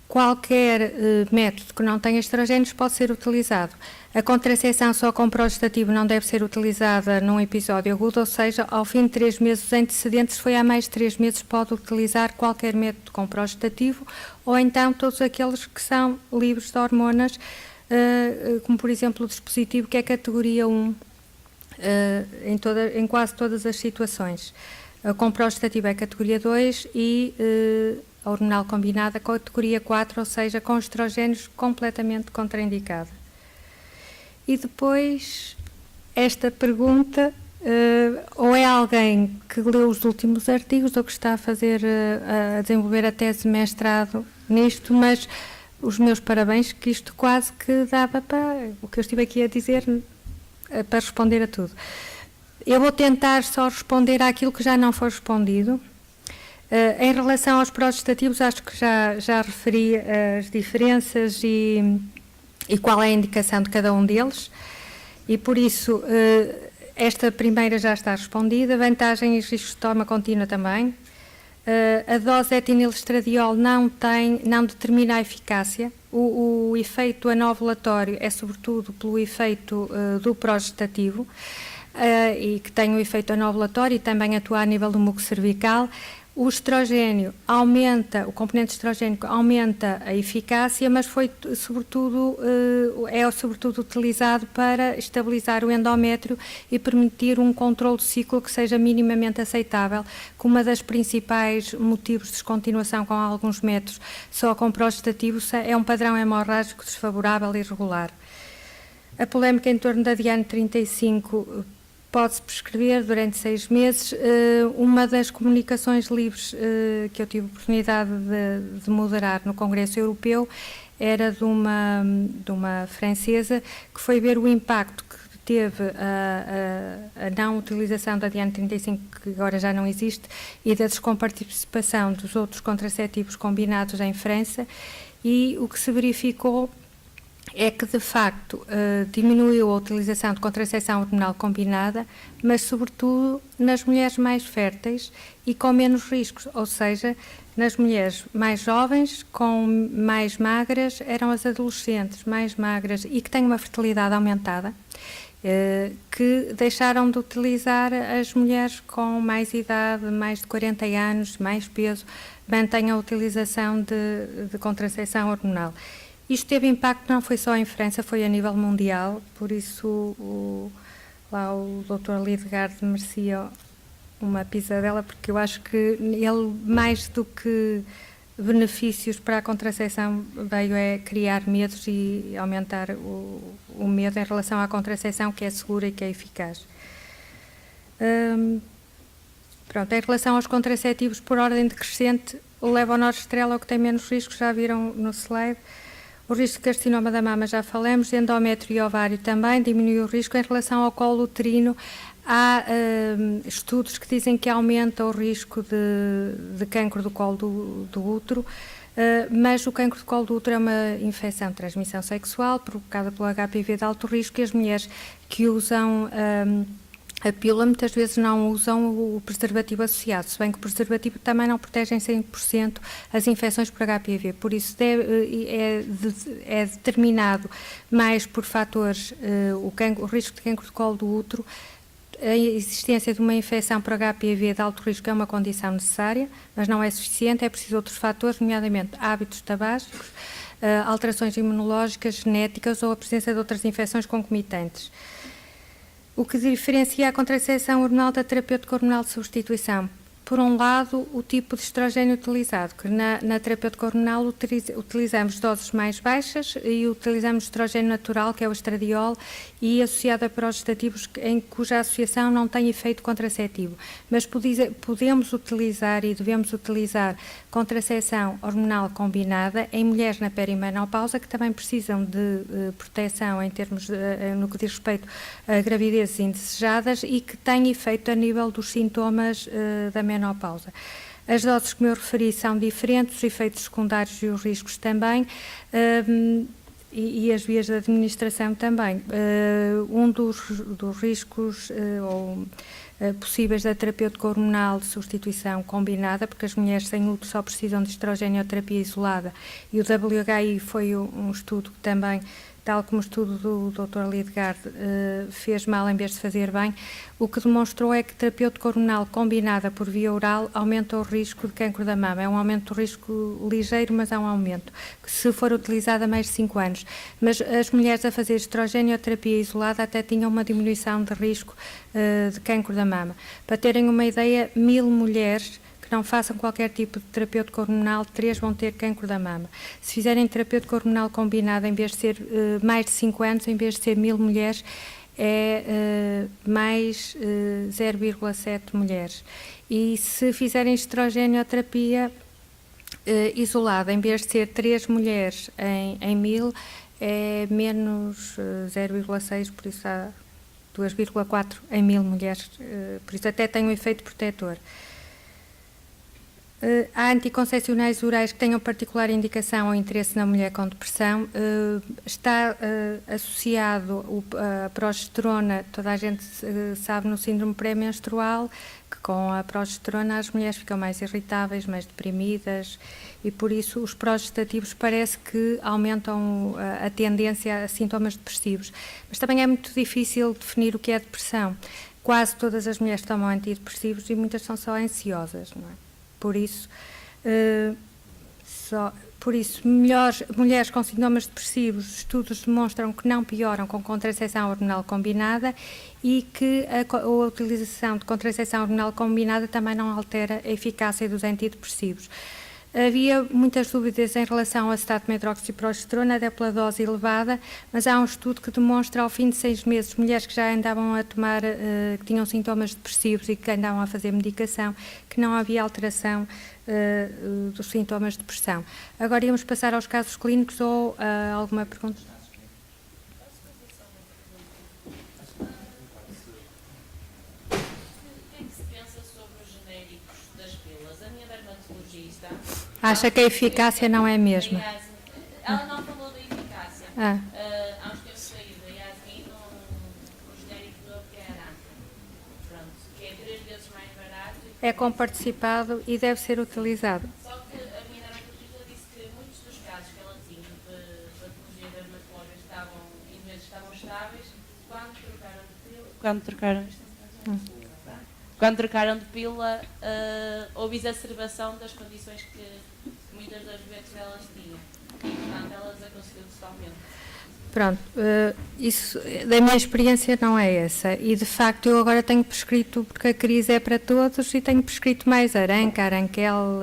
Qualquer método que não tenha estrogénios pode ser utilizado. A contracepção só com progestativo não deve ser utilizada num episódio agudo, ou seja, ao fim de 3 meses antecedentes, se foi há mais de 3 meses, pode utilizar qualquer método com progestativo ou então todos aqueles que são livres de hormonas, como por exemplo o dispositivo que é categoria 1. Em quase todas as situações. Com progestativo é categoria 2 e a hormonal combinada categoria 4, ou seja, com estrogénios completamente contraindicada. E depois, esta pergunta, ou é alguém que leu os últimos artigos ou que está a desenvolver a tese de mestrado nisto, mas os meus parabéns, que isto quase que dava para o que eu estive aqui a dizer, para responder a tudo. Eu vou tentar só responder àquilo que já não foi respondido. Em relação aos progestativos, acho que já referi as diferenças e qual é a indicação de cada um deles. E por isso, esta primeira já está respondida. Vantagens e riscos de toma contínua também. A dose de etinilestradiol não determina a eficácia. O efeito anovulatório é sobretudo pelo efeito do progestativo, e que tem um efeito anovulatório e também atua a nível do muco cervical. O estrogênio aumenta, o componente estrogénico aumenta a eficácia, mas é sobretudo utilizado para estabilizar o endométrio e permitir um controle do ciclo que seja minimamente aceitável, que uma das principais motivos de descontinuação com alguns métodos só com progestativo é um padrão hemorrágico desfavorável e irregular. A polémica em torno da Diane 35 pode-se prescrever durante 6 meses. Uma das comunicações livres que eu tive a oportunidade de moderar no Congresso Europeu era de uma francesa que foi ver o impacto que teve a não utilização da Diane 35, que agora já não existe, e da descomparticipação dos outros contraceptivos combinados em França, e o que se verificou é que, de facto, diminuiu a utilização de contracepção hormonal combinada, mas, sobretudo, nas mulheres mais férteis e com menos riscos, ou seja, nas mulheres mais jovens, mais magras, eram as adolescentes mais magras e que têm uma fertilidade aumentada, que deixaram de utilizar. As mulheres com mais idade, mais de 40 anos, mais peso, mantêm a utilização de contracepção hormonal. Isto teve impacto não foi só em França, foi a nível mundial, por isso o Dr. Lidgard merecia uma pisadela, porque eu acho que ele, mais do que benefícios para a contracepção, veio criar medos e aumentar o medo em relação à contracepção, que é segura e que é eficaz. Em relação aos contraceptivos por ordem decrescente, o levonorgestrel é o que tem menos riscos, já viram no slide. O risco de carcinoma da mama já falamos, endométrio e ovário também, diminui o risco. Em relação ao colo uterino, há estudos que dizem que aumenta o risco de cancro do colo do útero, mas o cancro do colo do útero é uma infecção de transmissão sexual provocada pelo HPV de alto risco, e as mulheres que usam a pílula muitas vezes não usam o preservativo associado, se bem que o preservativo também não protege em 100% as infecções por HPV, por isso é determinado mais por fatores, o risco de cancro de colo do útero. A existência de uma infecção por HPV de alto risco é uma condição necessária, mas não é suficiente, é preciso outros fatores, nomeadamente hábitos tabágicos, alterações imunológicas, genéticas ou a presença de outras infecções concomitantes. O que diferencia a contracepção hormonal da terapêutica hormonal de substituição? Por um lado, o tipo de estrogênio utilizado, que na terapêutica hormonal utilizamos doses mais baixas e utilizamos estrogênio natural, que é o estradiol, e associado a progestativos cuja associação não tem efeito contraceptivo. Mas podemos utilizar e devemos utilizar contracepção hormonal combinada em mulheres na perimenopausa que também precisam de proteção em termos no que diz respeito a gravidezes indesejadas e que têm efeito a nível dos sintomas da menopausa. As doses que me referi são diferentes, os efeitos secundários e os riscos também, e as vias de administração também. Um dos riscos possíveis da terapêutica hormonal de substituição combinada, porque as mulheres sem útero só precisam de estrogênio-terapia isolada, e o WHI foi um estudo que também, tal como o estudo do Dr. Lidgard, fez mal em vez de fazer bem. O que demonstrou é que terapêutica hormonal combinada por via oral aumenta o risco de cancro da mama. É um aumento do risco ligeiro, mas é um aumento, que se for utilizada há mais de 5 anos. Mas as mulheres a fazer estrogênio-terapia isolada até tinham uma diminuição de risco de cancro da mama. Para terem uma ideia, 1000 mulheres não façam qualquer tipo de terapêutica hormonal, 3 vão ter cancro da mama. Se fizerem terapêutica hormonal combinada, em vez de ser mais de 5 anos, em vez de ser 1000 mulheres, é mais 0,7 mulheres. E se fizerem estrogênio-terapia isolada, em vez de ser 3 mulheres em 1000, é menos 0,6, por isso há 2,4 em 1000 mulheres, por isso até tem um efeito protetor. Há anticoncepcionais orais que tenham particular indicação ou interesse na mulher com depressão. Está associado a progesterona, toda a gente sabe, no síndrome pré-menstrual, que com a progesterona as mulheres ficam mais irritáveis, mais deprimidas, e por isso os progestativos parece que aumentam a tendência a sintomas depressivos. Mas também é muito difícil definir o que é depressão. Quase todas as mulheres tomam antidepressivos e muitas são só ansiosas, não é? Por isso, mulheres com sintomas depressivos, estudos demonstram que não pioram com contracepção hormonal combinada e que a utilização de contracepção hormonal combinada também não altera a eficácia dos antidepressivos. Havia muitas dúvidas em relação ao acetato medroxiprogesterona, até pela dose elevada, mas há um estudo que demonstra, ao fim de 6 meses, mulheres que já andavam a tomar, que tinham sintomas depressivos e que andavam a fazer medicação, que não havia alteração dos sintomas de depressão. Agora íamos passar aos casos clínicos ou alguma pergunta? Acha que a eficácia não é a mesma? Ela não falou da eficácia. Há uns tempos saiu da Yasmin um genérico novo que é a Aranta. Pronto, que é 3 vezes mais barato. É comparticipado e deve ser utilizado. Só que a minha dermatologista disse que muitos dos casos que ela tinha de patologia dermatológica estavam estáveis quando trocaram de pílula, houve exacerbação das condições que muitas das doentes delas tinham. E, portanto, elas aconselham totalmente. Pronto, isso da minha experiência não é essa. E, de facto, eu agora tenho prescrito, porque a crise é para todos, e tenho prescrito mais Aranca, Aranquel,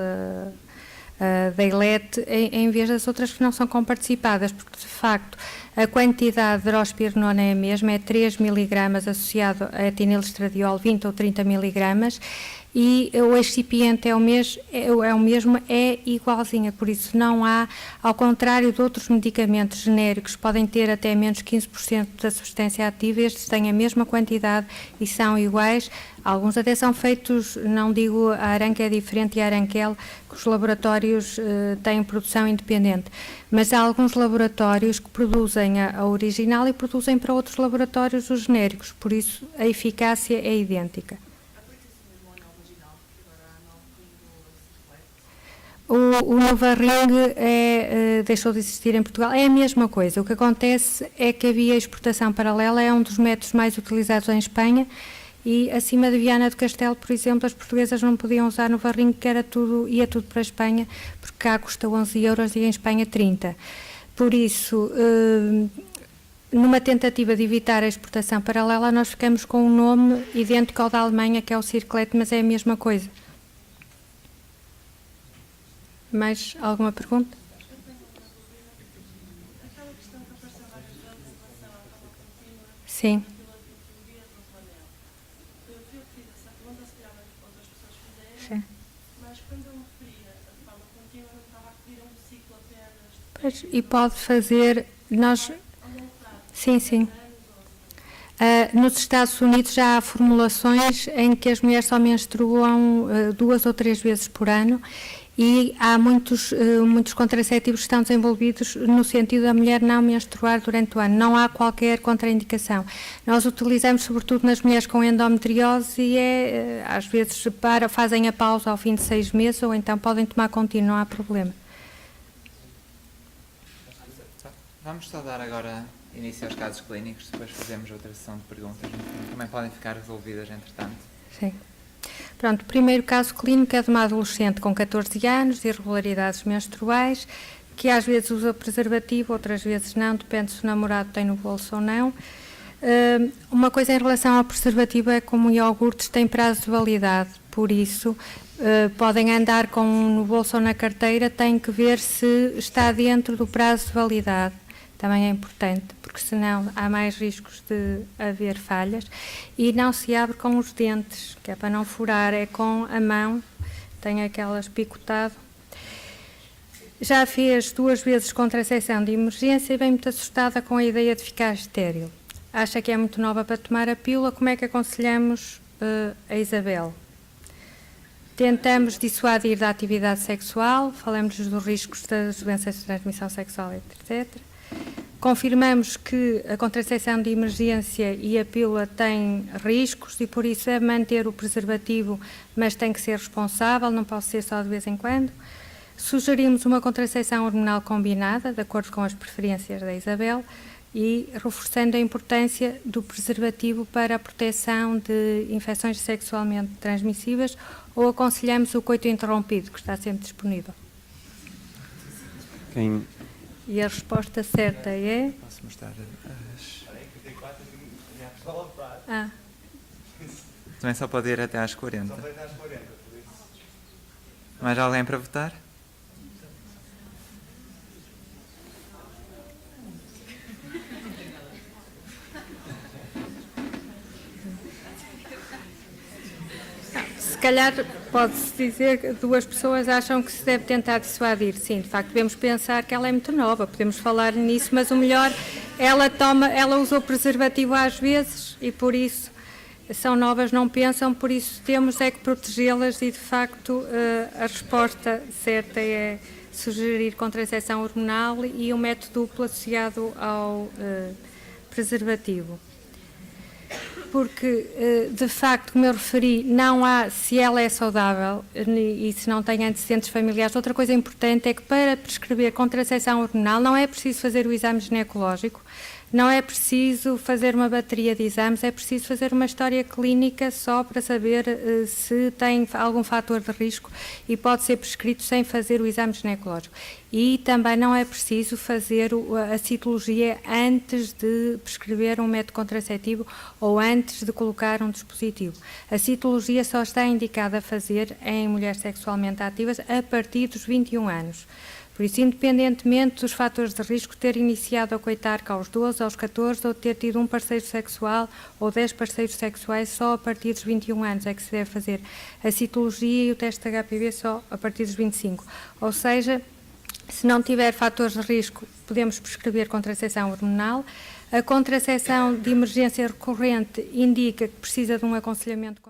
Deilete, em vez das outras que não são comparticipadas, porque, de facto, a quantidade de drospirenona é a mesma, é 3 mg associado a etinilestradiol, 20 ou 30 mg, e o excipiente é o mesmo, é igualzinha, por isso não há, ao contrário de outros medicamentos genéricos, podem ter até menos 15% da substância ativa, estes têm a mesma quantidade e são iguais. Alguns até são feitos, não digo a Aranca é diferente e a Aranquel, que os laboratórios têm produção independente, mas há alguns laboratórios que produzem a original e produzem para outros laboratórios os genéricos, por isso a eficácia é idêntica. O Novaring deixou de existir em Portugal, é a mesma coisa. O que acontece é que havia exportação paralela, é um dos métodos mais utilizados em Espanha, e acima de Viana do Castelo, por exemplo, as portuguesas não podiam usar Novaring, que ia tudo para a Espanha, porque cá custa 11 euros e em Espanha 30. Por isso, numa tentativa de evitar a exportação paralela, nós ficamos com um nome idêntico ao da Alemanha, que é o Circlet, mas é a mesma coisa. Mais alguma pergunta? Sim. Sim. Mas quando eu me referia a forma contínua, não estava a referir a um ciclo apenas. Pois, e pode fazer, Sim. Nos Estados Unidos já há formulações em que as mulheres só menstruam 2 ou 3 vezes por ano, e há muitos contraceptivos que estão desenvolvidos no sentido da mulher não menstruar durante o ano. Não há qualquer contraindicação. Nós utilizamos sobretudo nas mulheres com endometriose e às vezes fazem a pausa ao fim de 6 meses ou então podem tomar contínuo, não há problema. Vamos só dar agora início aos casos clínicos, depois fazemos outra sessão de perguntas, também podem ficar resolvidas entretanto. Sim. Pronto, o primeiro caso clínico é de uma adolescente com 14 anos, de irregularidades menstruais, que às vezes usa preservativo, outras vezes não, depende se o namorado tem no bolso ou não. Uma coisa em relação ao preservativo é como iogurtes têm prazo de validade, por isso podem andar com no bolso ou na carteira, têm que ver se está dentro do prazo de validade. Também é importante, porque senão há mais riscos de haver falhas. E não se abre com os dentes, que é para não furar, é com a mão, tem aquelas picotado. Já fez 2 vezes contracepção de emergência e vem muito assustada com a ideia de ficar estéril. Acha que é muito nova para tomar a pílula, como é que aconselhamos a Isabel? Tentamos dissuadir da atividade sexual, falamos dos riscos das doenças de transmissão sexual, etc. Confirmamos que a contracepção de emergência e a pílula têm riscos e por isso é manter o preservativo, mas tem que ser responsável, não pode ser só de vez em quando. Sugerimos uma contracepção hormonal combinada, de acordo com as preferências da Isabel, e reforçando a importância do preservativo para a proteção de infecções sexualmente transmissíveis, ou aconselhamos o coito interrompido, que está sempre disponível. E a resposta certa é... Posso mostrar as... Também só pode ir até às 40. Mais alguém para votar? Se calhar pode-se dizer que 2 pessoas acham que se deve tentar dissuadir. Sim, de facto, devemos pensar que ela é muito nova, podemos falar nisso, mas o melhor, ela usou preservativo às vezes e por isso são novas, não pensam, por isso temos é que protegê-las e, de facto, a resposta certa é sugerir contracepção hormonal e um método duplo associado ao preservativo. Porque, de facto, como eu referi, não há, se ela é saudável e se não tem antecedentes familiares, outra coisa importante é que para prescrever contracepção hormonal não é preciso fazer o exame ginecológico, não é preciso fazer uma bateria de exames, é preciso fazer uma história clínica só para saber se tem algum fator de risco e pode ser prescrito sem fazer o exame ginecológico. E também não é preciso fazer a citologia antes de prescrever um método contraceptivo ou antes de colocar um dispositivo. A citologia só está indicada a fazer em mulheres sexualmente ativas a partir dos 21 anos. Por isso, independentemente dos fatores de risco, ter iniciado a coitar aos 12, aos 14, ou ter tido um parceiro sexual ou 10 parceiros sexuais, só a partir dos 21 anos é que se deve fazer a citologia e o teste de HPV só a partir dos 25. Ou seja, se não tiver fatores de risco, podemos prescrever contracepção hormonal. A contracepção de emergência recorrente indica que precisa de um aconselhamento